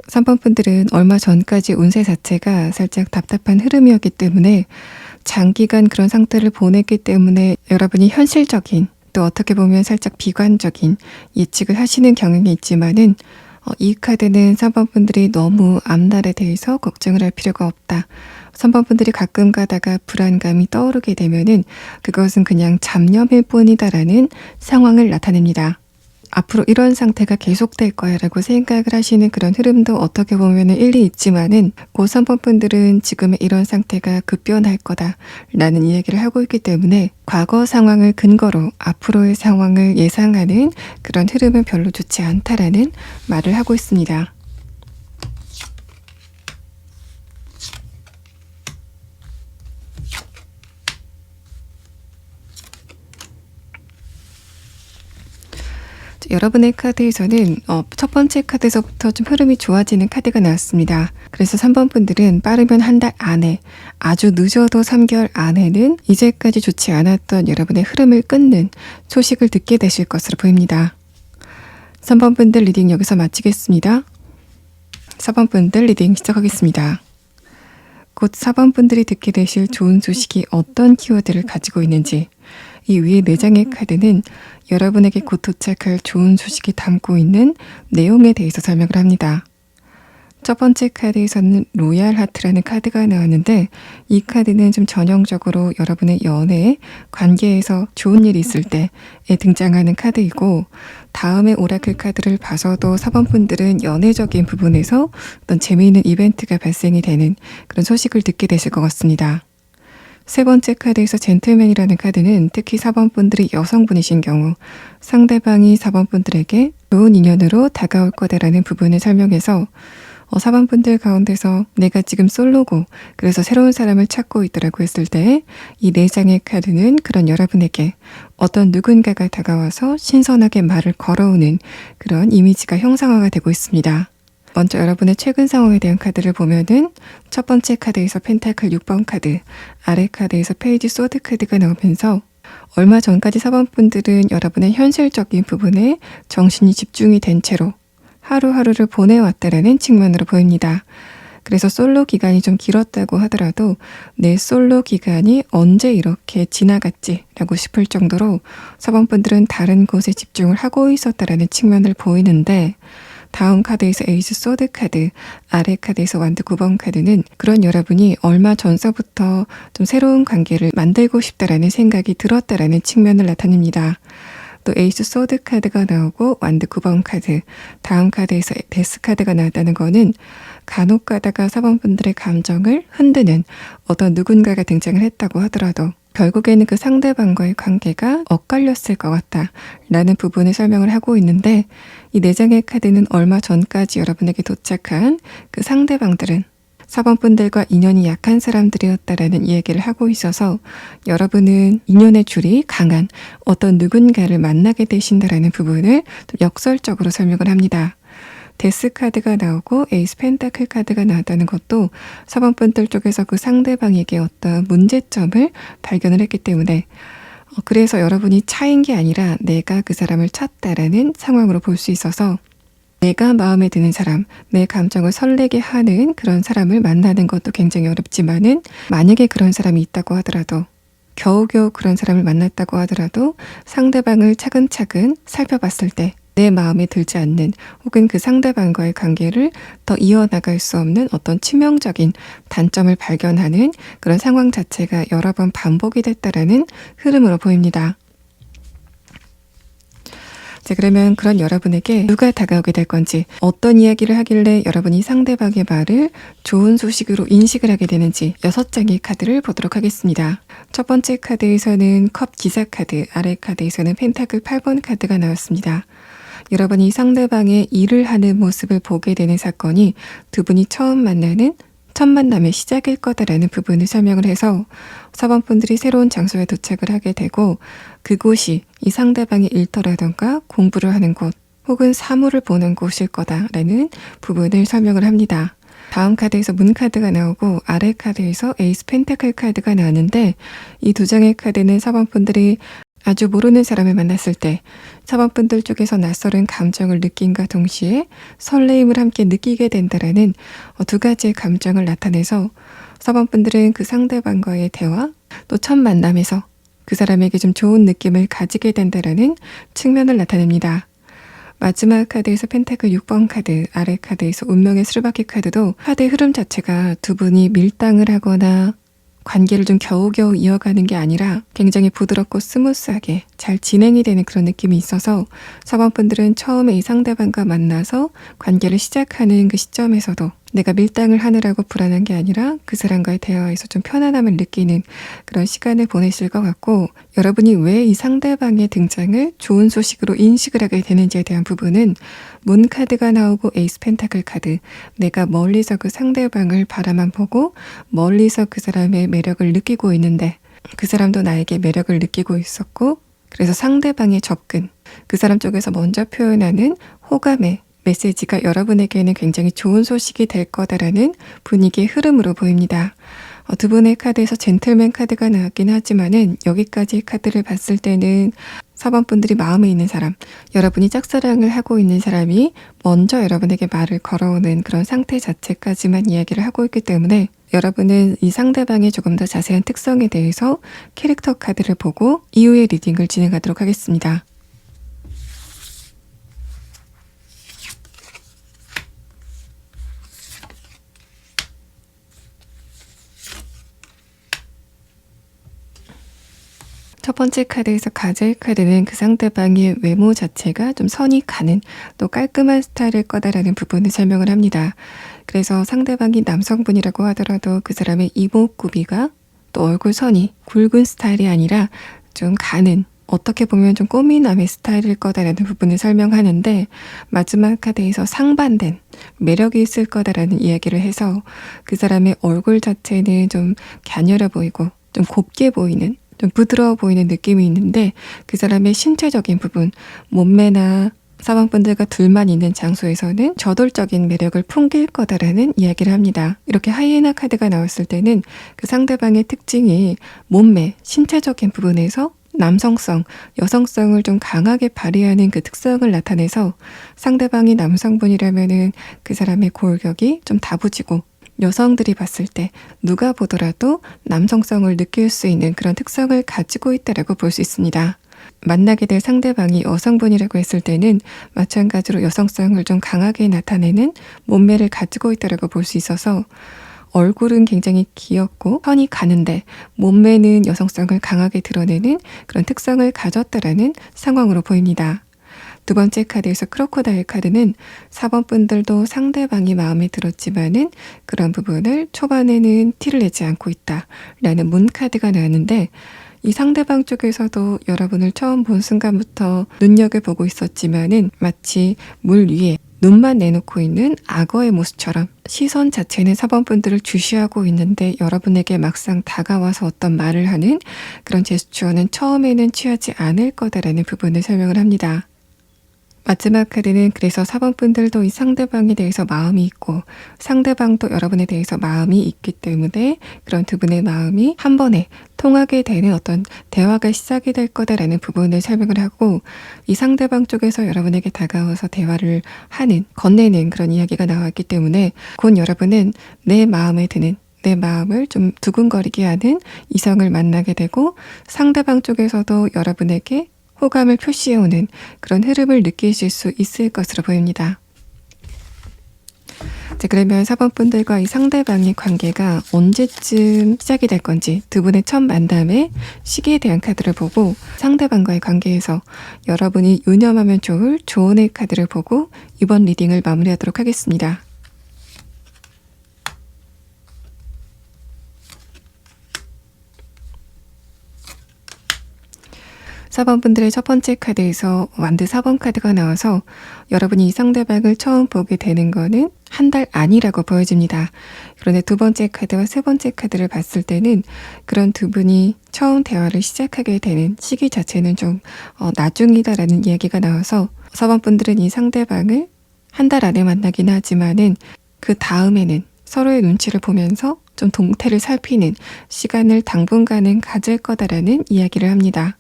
3번 분들은 얼마 전까지 운세 자체가 살짝 답답한 흐름이었기 때문에 장기간 그런 상태를 보냈기 때문에 여러분이 현실적인 또 어떻게 보면 살짝 비관적인 예측을 하시는 경향이 있지만은 이 카드는 3번 분들이 너무 앞날에 대해서 걱정을 할 필요가 없다. 3번 분들이 가끔 가다가 불안감이 떠오르게 되면은 그것은 그냥 잡념일 뿐이다라는 상황을 나타냅니다. 앞으로 이런 상태가 계속될 거야 라고 생각을 하시는 그런 흐름도 어떻게 보면 일리 있지만은 고 3번 분들은 지금의 이런 상태가 급변할 거다 라는 이야기를 하고 있기 때문에 과거 상황을 근거로 앞으로의 상황을 예상하는 그런 흐름은 별로 좋지 않다라는 말을 하고 있습니다. 여러분의 카드에서는 첫 번째 카드에서부터 좀 흐름이 좋아지는 카드가 나왔습니다. 그래서 3번 분들은 빠르면 한 달 안에 아주 늦어도 3개월 안에는 이제까지 좋지 않았던 여러분의 흐름을 끊는 소식을 듣게 되실 것으로 보입니다. 3번 분들 리딩 여기서 마치겠습니다. 4번 분들 리딩 시작하겠습니다. 곧 4번 분들이 듣게 되실 좋은 소식이 어떤 키워드를 가지고 있는지 이 위에 4장의 카드는 여러분에게 곧 도착할 좋은 소식이 담고 있는 내용에 대해서 설명을 합니다. 첫 번째 카드에서는 로얄 하트라는 카드가 나왔는데 이 카드는 좀 전형적으로 여러분의 연애, 관계에서 좋은 일이 있을 때에 등장하는 카드이고 다음에 오라클 카드를 봐서도 4번 분들은 연애적인 부분에서 어떤 재미있는 이벤트가 발생이 되는 그런 소식을 듣게 되실 것 같습니다. 세 번째 카드에서 젠틀맨이라는 카드는 특히 4번 분들이 여성분이신 경우 상대방이 4번 분들에게 좋은 인연으로 다가올 거다라는 부분을 설명해서 4번 분들 가운데서 내가 지금 솔로고 그래서 새로운 사람을 찾고 있더라고 했을 때 이 4장의 카드는 그런 여러분에게 어떤 누군가가 다가와서 신선하게 말을 걸어오는 그런 이미지가 형상화가 되고 있습니다. 먼저 여러분의 최근 상황에 대한 카드를 보면은 첫 번째 카드에서 펜타클 6번 카드, 아래 카드에서 페이지 소드 카드가 나오면서 얼마 전까지 4번 분들은 여러분의 현실적인 부분에 정신이 집중이 된 채로 하루하루를 보내왔다라는 측면으로 보입니다. 그래서 솔로 기간이 좀 길었다고 하더라도 내 솔로 기간이 언제 이렇게 지나갔지라고 싶을 정도로 4번 분들은 다른 곳에 집중을 하고 있었다라는 측면을 보이는데 다음 카드에서 에이스 소드 카드, 아래 카드에서 완드 9번 카드는 그런 여러분이 얼마 전서부터 좀 새로운 관계를 만들고 싶다라는 생각이 들었다라는 측면을 나타냅니다. 또 에이스 소드 카드가 나오고 완드 9번 카드, 다음 카드에서 데스 카드가 나왔다는 거는 간혹 가다가 4번 분들의 감정을 흔드는 어떤 누군가가 등장을 했다고 하더라도 결국에는 그 상대방과의 관계가 엇갈렸을 것 같다라는 부분을 설명을 하고 있는데 이 4장의 카드는 얼마 전까지 여러분에게 도착한 그 상대방들은 4번 분들과 인연이 약한 사람들이었다라는 이야기를 하고 있어서 여러분은 인연의 줄이 강한 어떤 누군가를 만나게 되신다라는 부분을 좀 역설적으로 설명을 합니다. 데스 카드가 나오고 에이스 펜타클 카드가 나왔다는 것도 4번 분들 쪽에서 그 상대방에게 어떤 문제점을 발견을 했기 때문에 그래서 여러분이 차인 게 아니라 내가 그 사람을 찾다라는 상황으로 볼 수 있어서 내가 마음에 드는 사람, 내 감정을 설레게 하는 그런 사람을 만나는 것도 굉장히 어렵지만은 만약에 그런 사람이 있다고 하더라도 겨우겨우 그런 사람을 만났다고 하더라도 상대방을 차근차근 살펴봤을 때 내 마음에 들지 않는 혹은 그 상대방과의 관계를 더 이어나갈 수 없는 어떤 치명적인 단점을 발견하는 그런 상황 자체가 여러 번 반복이 됐다라는 흐름으로 보입니다. 자, 그러면 그런 여러분에게 누가 다가오게 될 건지, 어떤 이야기를 하길래 여러분이 상대방의 말을 좋은 소식으로 인식을 하게 되는지 6장의 카드를 보도록 하겠습니다. 첫 번째 카드에서는 컵 기사 카드, 아래 카드에서는 펜타클 8번 카드가 나왔습니다. 여러분이 상대방의 일을 하는 모습을 보게 되는 사건이 두 분이 처음 만나는 첫 만남의 시작일 거다라는 부분을 설명을 해서 사범분들이 새로운 장소에 도착을 하게 되고 그곳이 이 상대방의 일터라던가 공부를 하는 곳 혹은 사물을 보는 곳일 거다라는 부분을 설명을 합니다. 다음 카드에서 문 카드가 나오고 아래 카드에서 에이스 펜타클 카드가 나왔는데 이 두 장의 카드는 사범분들이 아주 모르는 사람을 만났을 때 사범분들 쪽에서 낯설은 감정을 느낀과 동시에 설레임을 함께 느끼게 된다라는 두 가지의 감정을 나타내서 사범분들은 그 상대방과의 대화 또 첫 만남에서 그 사람에게 좀 좋은 느낌을 가지게 된다라는 측면을 나타냅니다. 마지막 카드에서 펜타클 6번 카드, 아래 카드에서 운명의 수레바퀴 카드도 카드의 흐름 자체가 두 분이 밀당을 하거나 관계를 좀 겨우겨우 이어가는 게 아니라 굉장히 부드럽고 스무스하게 잘 진행이 되는 그런 느낌이 있어서 사범분들은 처음에 이 상대방과 만나서 관계를 시작하는 그 시점에서도 내가 밀당을 하느라고 불안한 게 아니라 그 사람과의 대화에서 좀 편안함을 느끼는 그런 시간을 보내실 것 같고, 여러분이 왜 이 상대방의 등장을 좋은 소식으로 인식을 하게 되는지에 대한 부분은 문 카드가 나오고 에이스 펜타클 카드, 내가 멀리서 그 상대방을 바라만 보고 멀리서 그 사람의 매력을 느끼고 있는데 그 사람도 나에게 매력을 느끼고 있었고, 그래서 상대방의 접근, 그 사람 쪽에서 먼저 표현하는 호감의 메시지가 여러분에게는 굉장히 좋은 소식이 될 거다라는 분위기의 흐름으로 보입니다. 두 분의 카드에서 젠틀맨 카드가 나왔긴 하지만은 여기까지 카드를 봤을 때는 사범분들이 마음에 있는 사람, 여러분이 짝사랑을 하고 있는 사람이 먼저 여러분에게 말을 걸어오는 그런 상태 자체까지만 이야기를 하고 있기 때문에 여러분은 이 상대방의 조금 더 자세한 특성에 대해서 캐릭터 카드를 보고 이후의 리딩을 진행하도록 하겠습니다. 첫 번째 카드에서 가젤 카드는 그 상대방의 외모 자체가 좀 선이 가는 또 깔끔한 스타일일 거다라는 부분을 설명을 합니다. 그래서 상대방이 남성분이라고 하더라도 그 사람의 이목구비가 또 얼굴 선이 굵은 스타일이 아니라 좀 가는, 어떻게 보면 좀 꼬미남의 스타일일 거다라는 부분을 설명하는데, 마지막 카드에서 상반된 매력이 있을 거다라는 이야기를 해서 그 사람의 얼굴 자체는 좀 갸녀려 보이고 좀 곱게 보이는, 좀 부드러워 보이는 느낌이 있는데 그 사람의 신체적인 부분, 몸매나 사방분들과 둘만 있는 장소에서는 저돌적인 매력을 풍길 거다라는 이야기를 합니다. 이렇게 하이에나 카드가 나왔을 때는 그 상대방의 특징이 몸매, 신체적인 부분에서 남성성, 여성성을 좀 강하게 발휘하는 그 특성을 나타내서 상대방이 남성분이라면은 그 사람의 골격이 좀 다부지고 여성들이 봤을 때 누가 보더라도 남성성을 느낄 수 있는 그런 특성을 가지고 있다라고 볼 수 있습니다. 만나게 될 상대방이 여성분이라고 했을 때는 마찬가지로 여성성을 좀 강하게 나타내는 몸매를 가지고 있다라고 볼 수 있어서 얼굴은 굉장히 귀엽고 선이 가는데 몸매는 여성성을 강하게 드러내는 그런 특성을 가졌다라는 상황으로 보입니다. 두 번째 카드에서 크로코다일 카드는 4번 분들도 상대방이 마음에 들었지만은 그런 부분을 초반에는 티를 내지 않고 있다라는 문 카드가 나왔는데, 이 상대방 쪽에서도 여러분을 처음 본 순간부터 눈여겨보고 있었지만은 마치 물 위에 눈만 내놓고 있는 악어의 모습처럼 시선 자체는 4번 분들을 주시하고 있는데 여러분에게 막상 다가와서 어떤 말을 하는 그런 제스처는 처음에는 취하지 않을 거다라는 부분을 설명을 합니다. 마지막 카드는 그래서 4번 분들도 이 상대방에 대해서 마음이 있고 상대방도 여러분에 대해서 마음이 있기 때문에 그런 두 분의 마음이 한 번에 통하게 되는 어떤 대화가 시작이 될 거다라는 부분을 설명을 하고, 이 상대방 쪽에서 여러분에게 다가와서 대화를 하는, 건네는 그런 이야기가 나왔기 때문에 곧 여러분은 내 마음에 드는, 내 마음을 좀 두근거리게 하는 이성을 만나게 되고 상대방 쪽에서도 여러분에게 호감을 표시해오는 그런 흐름을 느끼실 수 있을 것으로 보입니다. 자, 그러면 4번 분들과 이 상대방의 관계가 언제쯤 시작이 될 건지 두 분의 첫 만남의 시기에 대한 카드를 보고 상대방과의 관계에서 여러분이 유념하면 좋을 조언의 카드를 보고 이번 리딩을 마무리하도록 하겠습니다. (4번) 분들의 첫 번째 카드에서 완드 4번 카드가 나와서 여러분이 이 상대방을 처음 보게 되는 거는 한 달 안이라고 보여집니다. 그런데 두 번째 카드와 세 번째 카드를 봤을 때는 그런 두 분이 처음 대화를 시작하게 되는 시기 자체는 좀 나중이다라는 이야기가 나와서 4번 분들은 이 상대방을 한 달 안에 만나긴 하지만은 그 다음에는 서로의 눈치를 보면서 좀 동태를 살피는 시간을 당분간은 가질 거다라는 이야기를 합니다.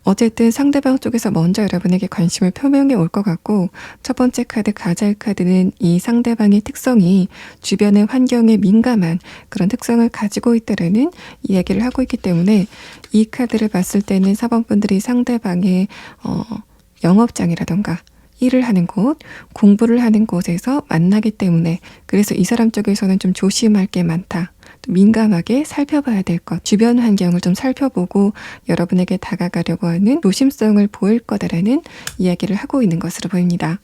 어쨌든 상대방 쪽에서 먼저 여러분에게 관심을 표명해 올 것 같고 첫 번째 카드 가잘 카드는 이 상대방의 특성이 주변의 환경에 민감한 그런 특성을 가지고 있다라는 이야기를 하고 있기 때문에 이 카드를 봤을 때는 4번 분들이 상대방의 영업장이라던가 일을 하는 곳, 공부를 하는 곳에서 만나기 때문에 그래서 이 사람 쪽에서는 좀 조심할 게 많다. 민감하게 살펴봐야 될 것, 주변 환경을 좀 살펴보고 여러분에게 다가가려고 하는 조심성을 보일 거다라는 이야기를 하고 있는 것으로 보입니다.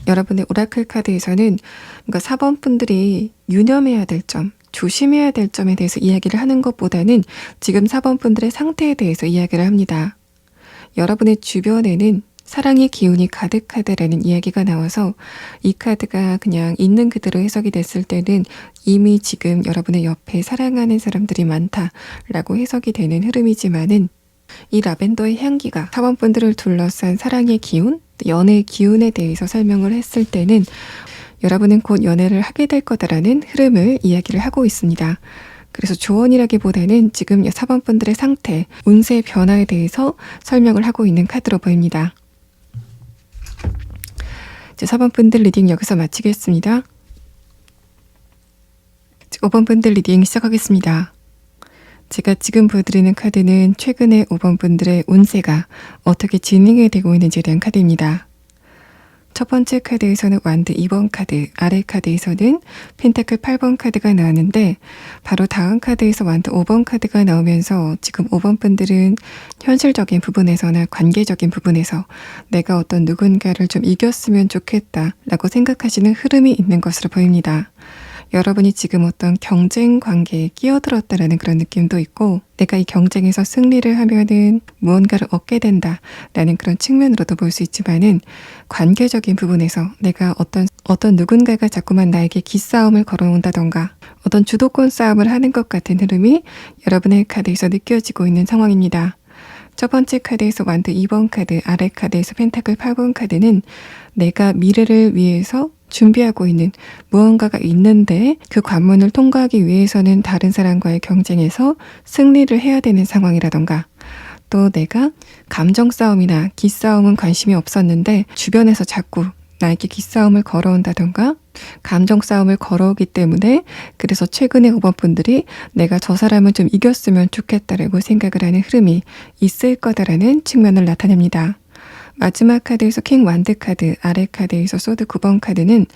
여러분의 오라클 카드에서는 뭔가 4번 분들이 유념해야 될 점, 조심해야 될 점에 대해서 이야기를 하는 것보다는 지금 4번 분들의 상태에 대해서 이야기를 합니다. 여러분의 주변에는 사랑의 기운이 가득하다라는 이야기가 나와서 이 카드가 그냥 있는 그대로 해석이 됐을 때는 이미 지금 여러분의 옆에 사랑하는 사람들이 많다라고 해석이 되는 흐름이지만은 이 라벤더의 향기가 4번 분들을 둘러싼 사랑의 기운, 연애의 기운에 대해서 설명을 했을 때는 여러분은 곧 연애를 하게 될 거다라는 흐름을 이야기를 하고 있습니다. 그래서 조언이라기보다는 지금 4번 분들의 상태, 운세 변화에 대해서 설명을 하고 있는 카드로 보입니다. 4번 분들 리딩 여기서 마치겠습니다. 5번 분들 리딩 시작하겠습니다. 제가 지금 보여드리는 카드는 최근에 5번 분들의 운세가 어떻게 진행이 되고 있는지에 대한 카드입니다. 첫 번째 카드에서는 완드 2번 카드, 아래 카드에서는 펜타클 8번 카드가 나왔는데 바로 다음 카드에서 완드 5번 카드가 나오면서 지금 5번 분들은 현실적인 부분에서나 관계적인 부분에서 내가 어떤 누군가를 좀 이겼으면 좋겠다라고 생각하시는 흐름이 있는 것으로 보입니다. 여러분이 지금 어떤 경쟁 관계에 끼어들었다라는 그런 느낌도 있고 내가 이 경쟁에서 승리를 하면은 무언가를 얻게 된다라는 그런 측면으로도 볼 수 있지만은 관계적인 부분에서 내가 어떤 누군가가 자꾸만 나에게 기싸움을 걸어온다던가 어떤 주도권 싸움을 하는 것 같은 흐름이 여러분의 카드에서 느껴지고 있는 상황입니다. 첫 번째 카드에서 완드 2번 카드, 아래 카드에서 펜타클 8번 카드는 내가 미래를 위해서 준비하고 있는 무언가가 있는데 그 관문을 통과하기 위해서는 다른 사람과의 경쟁에서 승리를 해야 되는 상황이라던가 또 내가 감정 싸움이나 기싸움은 관심이 없었는데 주변에서 자꾸 나에게 기싸움을 걸어온다던가 감정 싸움을 걸어오기 때문에 그래서 최근에 5번 분들이 내가 저 사람을 좀 이겼으면 좋겠다라고 생각을 하는 흐름이 있을 거다라는 측면을 나타냅니다. 마지막 카드에서 킹 완드 카드, 아래 카드에서 소드 9번 카드는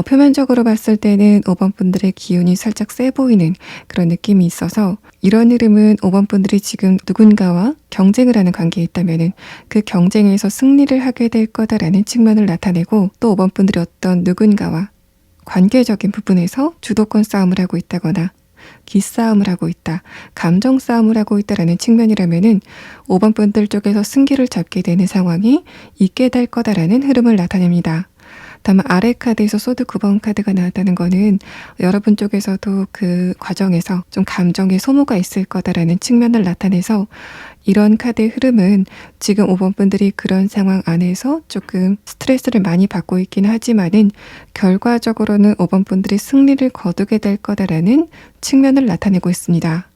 표면적으로 봤을 때는 5번 분들의 기운이 살짝 세 보이는 그런 느낌이 있어서 이런 흐름은 5번 분들이 지금 누군가와 경쟁을 하는 관계에 있다면 그 경쟁에서 승리를 하게 될 거다라는 측면을 나타내고 또 5번 분들이 어떤 누군가와 관계적인 부분에서 주도권 싸움을 하고 있다거나 기싸움을 하고 있다, 감정 싸움을 하고 있다라는 측면이라면은 5번 분들 쪽에서 승기를 잡게 되는 상황이 있게 될 거다라는 흐름을 나타냅니다. 다만 아래 카드에서 소드 9번 카드가 나왔다는 거는 여러분 쪽에서도 그 과정에서 좀 감정의 소모가 있을 거다라는 측면을 나타내서 이런 카드의 흐름은 지금 5번 분들이 그런 상황 안에서 조금 스트레스를 많이 받고 있긴 하지만은 결과적으로는 5번 분들이 승리를 거두게 될 거다라는 측면을 나타내고 있습니다.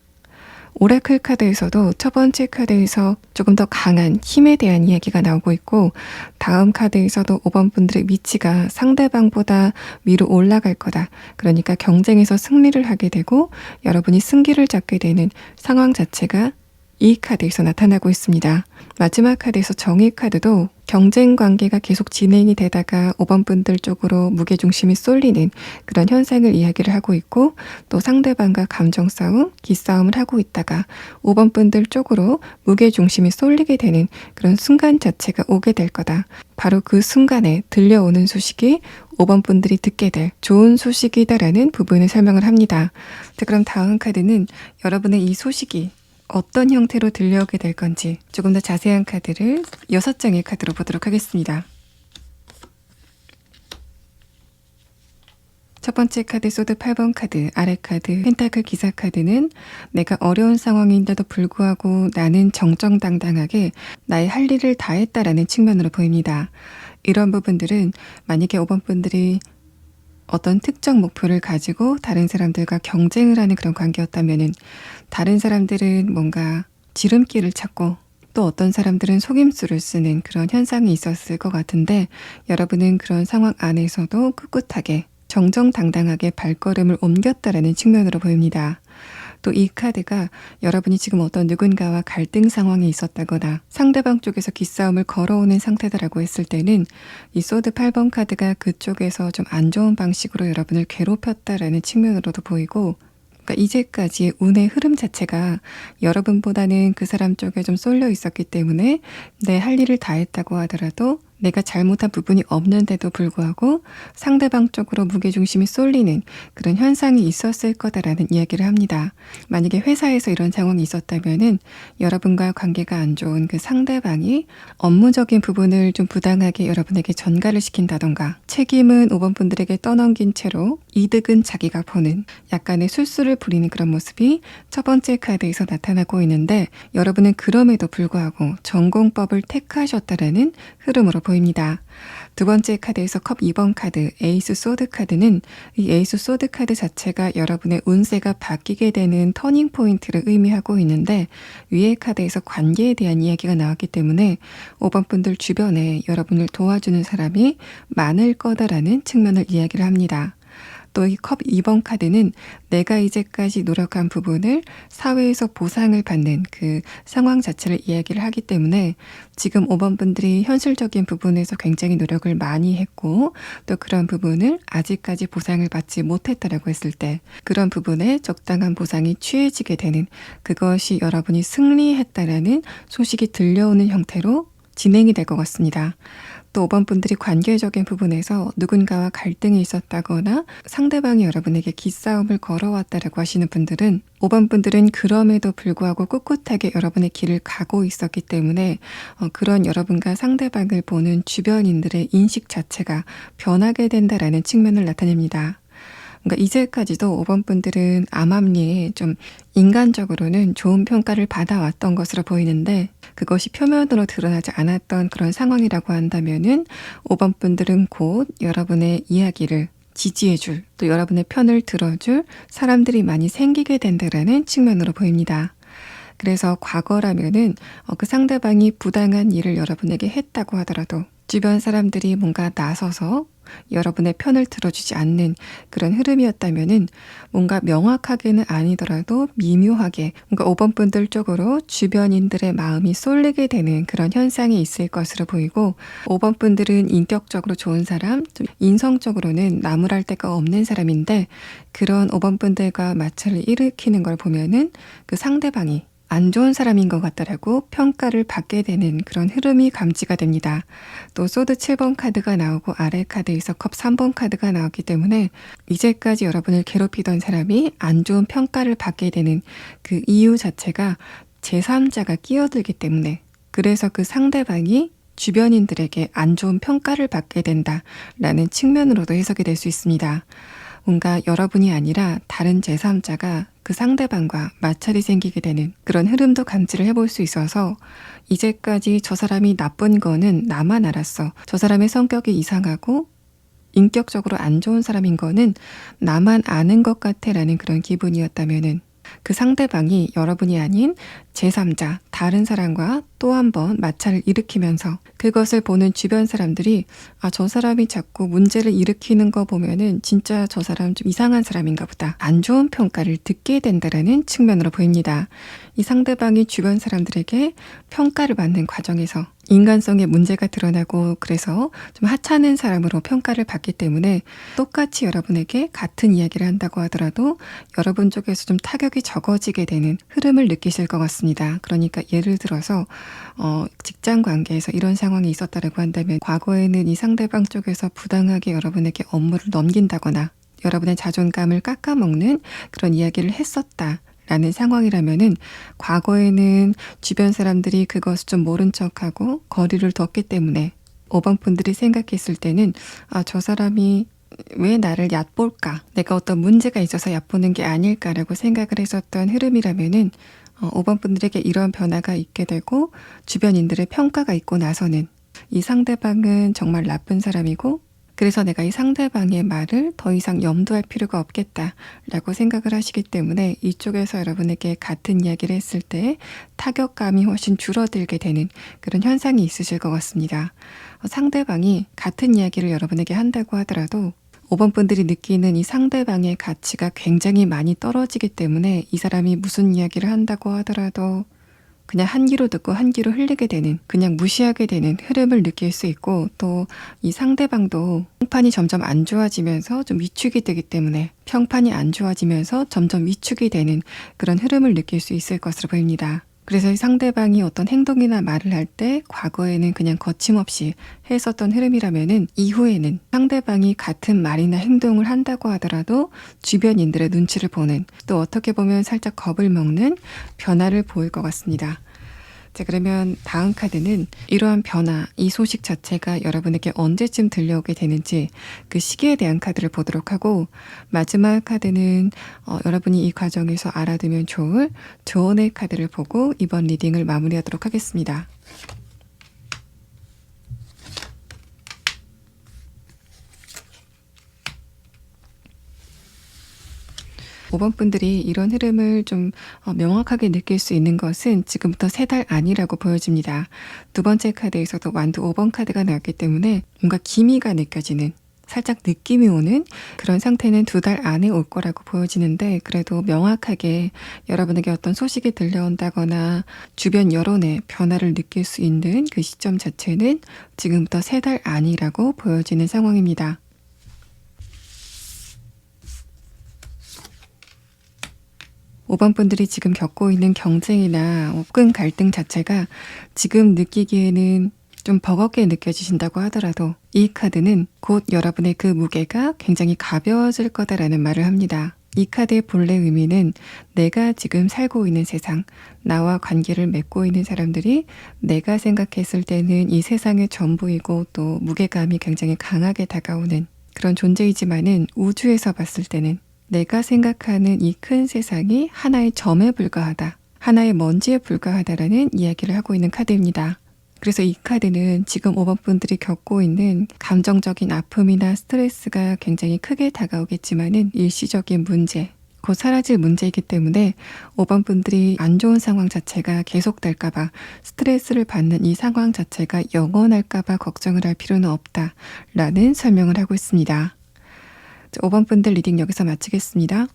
오라클 카드에서도 첫 번째 카드에서 조금 더 강한 힘에 대한 이야기가 나오고 있고, 다음 카드에서도 5번 분들의 위치가 상대방보다 위로 올라갈 거다. 그러니까 경쟁에서 승리를 하게 되고 여러분이 승기를 잡게 되는 상황 자체가 이 카드에서 나타나고 있습니다. 마지막 카드에서 정의 카드도 경쟁 관계가 계속 진행이 되다가 5번 분들 쪽으로 무게중심이 쏠리는 그런 현상을 이야기를 하고 있고, 또 상대방과 감정싸움, 기싸움을 하고 있다가 5번 분들 쪽으로 무게중심이 쏠리게 되는 그런 순간 자체가 오게 될 거다. 바로 그 순간에 들려오는 소식이 5번 분들이 듣게 될 좋은 소식이다라는 부분을 설명을 합니다. 자, 그럼 다음 카드는 여러분의 이 소식이 어떤 형태로 들려오게 될 건지 조금 더 자세한 카드를 6장의 카드로 보도록 하겠습니다. 첫 번째 카드 소드 8번 카드, 아래 카드 펜타클 기사 카드는 내가 어려운 상황인데도 불구하고 나는 정정당당하게 나의 할 일을 다했다라는 측면으로 보입니다. 이런 부분들은 만약에 5번 분들이 어떤 특정 목표를 가지고 다른 사람들과 경쟁을 하는 그런 관계였다면은, 다른 사람들은 뭔가 지름길을 찾고 또 어떤 사람들은 속임수를 쓰는 그런 현상이 있었을 것 같은데, 여러분은 그런 상황 안에서도 꿋꿋하게 정정당당하게 발걸음을 옮겼다라는 측면으로 보입니다. 또 이 카드가 여러분이 지금 어떤 누군가와 갈등 상황에 있었다거나 상대방 쪽에서 기싸움을 걸어오는 상태다라고 했을 때는 이 소드 8번 카드가 그쪽에서 좀 안 좋은 방식으로 여러분을 괴롭혔다라는 측면으로도 보이고, 그러니까 이제까지의 운의 흐름 자체가 여러분보다는 그 사람 쪽에 좀 쏠려 있었기 때문에 내 할 일을 다 했다고 하더라도 내가 잘못한 부분이 없는데도 불구하고 상대방 쪽으로 무게중심이 쏠리는 그런 현상이 있었을 거다라는 이야기를 합니다. 만약에 회사에서 이런 상황이 있었다면은 여러분과 관계가 안 좋은 그 상대방이 업무적인 부분을 좀 부당하게 여러분에게 전가를 시킨다던가, 책임은 5번 분들에게 떠넘긴 채로 이득은 자기가 보는 약간의 술수를 부리는 그런 모습이 첫 번째 카드에서 나타나고 있는데, 여러분은 그럼에도 불구하고 전공법을 택하셨다라는 흐름으로 보입니다. 두 번째 카드에서 컵 2번 카드, 에이스 소드 카드는 이 에이스 소드 카드 자체가 여러분의 운세가 바뀌게 되는 터닝 포인트를 의미하고 있는데, 위의 카드에서 관계에 대한 이야기가 나왔기 때문에 5번 분들 주변에 여러분을 도와주는 사람이 많을 거다라는 측면을 이야기를 합니다. 또 이 컵 2번 카드는 내가 이제까지 노력한 부분을 사회에서 보상을 받는 그 상황 자체를 이야기를 하기 때문에, 지금 5번 분들이 현실적인 부분에서 굉장히 노력을 많이 했고 또 그런 부분을 아직까지 보상을 받지 못했다라고 했을 때 그런 부분에 적당한 보상이 취해지게 되는, 그것이 여러분이 승리했다라는 소식이 들려오는 형태로 진행이 될 것 같습니다. 또 5번 분들이 관계적인 부분에서 누군가와 갈등이 있었다거나 상대방이 여러분에게 기싸움을 걸어왔다라고 하시는 분들은, 5번 분들은 그럼에도 불구하고 꿋꿋하게 여러분의 길을 가고 있었기 때문에 그런 여러분과 상대방을 보는 주변인들의 인식 자체가 변하게 된다라는 측면을 나타냅니다. 그러니까 이제까지도 5번 분들은 암암리에 좀 인간적으로는 좋은 평가를 받아왔던 것으로 보이는데, 그것이 표면으로 드러나지 않았던 그런 상황이라고 한다면은 5번 분들은 곧 여러분의 이야기를 지지해줄, 또 여러분의 편을 들어줄 사람들이 많이 생기게 된다라는 측면으로 보입니다. 그래서 과거라면은 그 상대방이 부당한 일을 여러분에게 했다고 하더라도 주변 사람들이 뭔가 나서서 여러분의 편을 들어주지 않는 그런 흐름이었다면은, 뭔가 명확하게는 아니더라도 미묘하게 뭔가 5번 분들 쪽으로 주변인들의 마음이 쏠리게 되는 그런 현상이 있을 것으로 보이고, 5번 분들은 인격적으로 좋은 사람, 좀 인성적으로는 나무랄 데가 없는 사람인데, 그런 5번 분들과 마찰을 일으키는 걸 보면은 그 상대방이 안 좋은 사람인 것 같다라고 평가를 받게 되는 그런 흐름이 감지가 됩니다. 또 소드 7번 카드가 나오고 아래 카드에서 컵 3번 카드가 나왔기 때문에 이제까지 여러분을 괴롭히던 사람이 안 좋은 평가를 받게 되는 그 이유 자체가 제3자가 끼어들기 때문에, 그래서 그 상대방이 주변인들에게 안 좋은 평가를 받게 된다라는 측면으로도 해석이 될 수 있습니다. 뭔가 여러분이 아니라 다른 제3자가 그 상대방과 마찰이 생기게 되는 그런 흐름도 감지를 해볼 수 있어서, 이제까지 저 사람이 나쁜 거는 나만 알았어, 저 사람의 성격이 이상하고 인격적으로 안 좋은 사람인 거는 나만 아는 것 같아 라는 그런 기분이었다면은, 그 상대방이 여러분이 아닌 제3자, 다른 사람과 또 한 번 마찰을 일으키면서 그것을 보는 주변 사람들이 저 사람이 자꾸 문제를 일으키는 거 보면은 진짜 저 사람 좀 이상한 사람인가 보다. 안 좋은 평가를 듣게 된다라는 측면으로 보입니다. 이 상대방이 주변 사람들에게 평가를 받는 과정에서 인간성의 문제가 드러나고 그래서 좀 하찮은 사람으로 평가를 받기 때문에 똑같이 여러분에게 같은 이야기를 한다고 하더라도 여러분 쪽에서 좀 타격이 적어지게 되는 흐름을 느끼실 것 같습니다. 그러니까 예를 들어서 직장 관계에서 이런 상황이 있었다라고 한다면 과거에는 이 상대방 쪽에서 부당하게 여러분에게 업무를 넘긴다거나 여러분의 자존감을 깎아먹는 그런 이야기를 했었다. 라는 상황이라면은 과거에는 주변 사람들이 그것을 좀 모른 척하고 거리를 뒀기 때문에 5번 분들이 생각했을 때는 저 사람이 왜 나를 얕볼까? 내가 어떤 문제가 있어서 얕보는 게 아닐까라고 생각을 했었던 흐름이라면은 5번 분들에게 이런 변화가 있게 되고 주변인들의 평가가 있고 나서는 이 상대방은 정말 나쁜 사람이고 그래서 내가 이 상대방의 말을 더 이상 염두할 필요가 없겠다라고 생각을 하시기 때문에 이쪽에서 여러분에게 같은 이야기를 했을 때 타격감이 훨씬 줄어들게 되는 그런 현상이 있으실 것 같습니다. 상대방이 같은 이야기를 여러분에게 한다고 하더라도 5번 분들이 느끼는 이 상대방의 가치가 굉장히 많이 떨어지기 때문에 이 사람이 무슨 이야기를 한다고 하더라도 그냥 한 귀로 듣고 한 귀로 흘리게 되는, 그냥 무시하게 되는 흐름을 느낄 수 있고 또 이 상대방도 평판이 점점 안 좋아지면서 좀 위축이 되기 때문에 평판이 안 좋아지면서 점점 위축이 되는 그런 흐름을 느낄 수 있을 것으로 보입니다. 그래서 이 상대방이 어떤 행동이나 말을 할 때 과거에는 그냥 거침없이 했었던 흐름이라면은 이후에는 상대방이 같은 말이나 행동을 한다고 하더라도 주변인들의 눈치를 보는 또 어떻게 보면 살짝 겁을 먹는 변화를 보일 것 같습니다. 자, 그러면 다음 카드는 이러한 변화, 이 소식 자체가 여러분에게 언제쯤 들려오게 되는지 그 시기에 대한 카드를 보도록 하고 마지막 카드는 여러분이 이 과정에서 알아두면 좋을 조언의 카드를 보고 이번 리딩을 마무리하도록 하겠습니다. 5번 분들이 이런 흐름을 좀 명확하게 느낄 수 있는 것은 지금부터 3달 안이라고 보여집니다. 두 번째 카드에서도 완두 5번 카드가 나왔기 때문에 뭔가 기미가 느껴지는 살짝 느낌이 오는 그런 상태는 2달 안에 올 거라고 보여지는데 그래도 명확하게 여러분에게 어떤 소식이 들려온다거나 주변 여론의 변화를 느낄 수 있는 그 시점 자체는 지금부터 3달 안이라고 보여지는 상황입니다. 5번 분들이 지금 겪고 있는 경쟁이나 혹은 갈등 자체가 지금 느끼기에는 좀 버겁게 느껴지신다고 하더라도 이 카드는 곧 여러분의 그 무게가 굉장히 가벼워질 거다라는 말을 합니다. 이 카드의 본래 의미는 내가 지금 살고 있는 세상, 나와 관계를 맺고 있는 사람들이 내가 생각했을 때는 이 세상의 전부이고 또 무게감이 굉장히 강하게 다가오는 그런 존재이지만은 우주에서 봤을 때는 내가 생각하는 이 큰 세상이 하나의 점에 불과하다, 하나의 먼지에 불과하다라는 이야기를 하고 있는 카드입니다. 그래서 이 카드는 지금 5번 분들이 겪고 있는 감정적인 아픔이나 스트레스가 굉장히 크게 다가오겠지만은 일시적인 문제, 곧 사라질 문제이기 때문에 5번 분들이 안 좋은 상황 자체가 계속될까봐 스트레스를 받는 이 상황 자체가 영원할까봐 걱정을 할 필요는 없다라는 설명을 하고 있습니다. 5번 분들 리딩 여기서 마치겠습니다.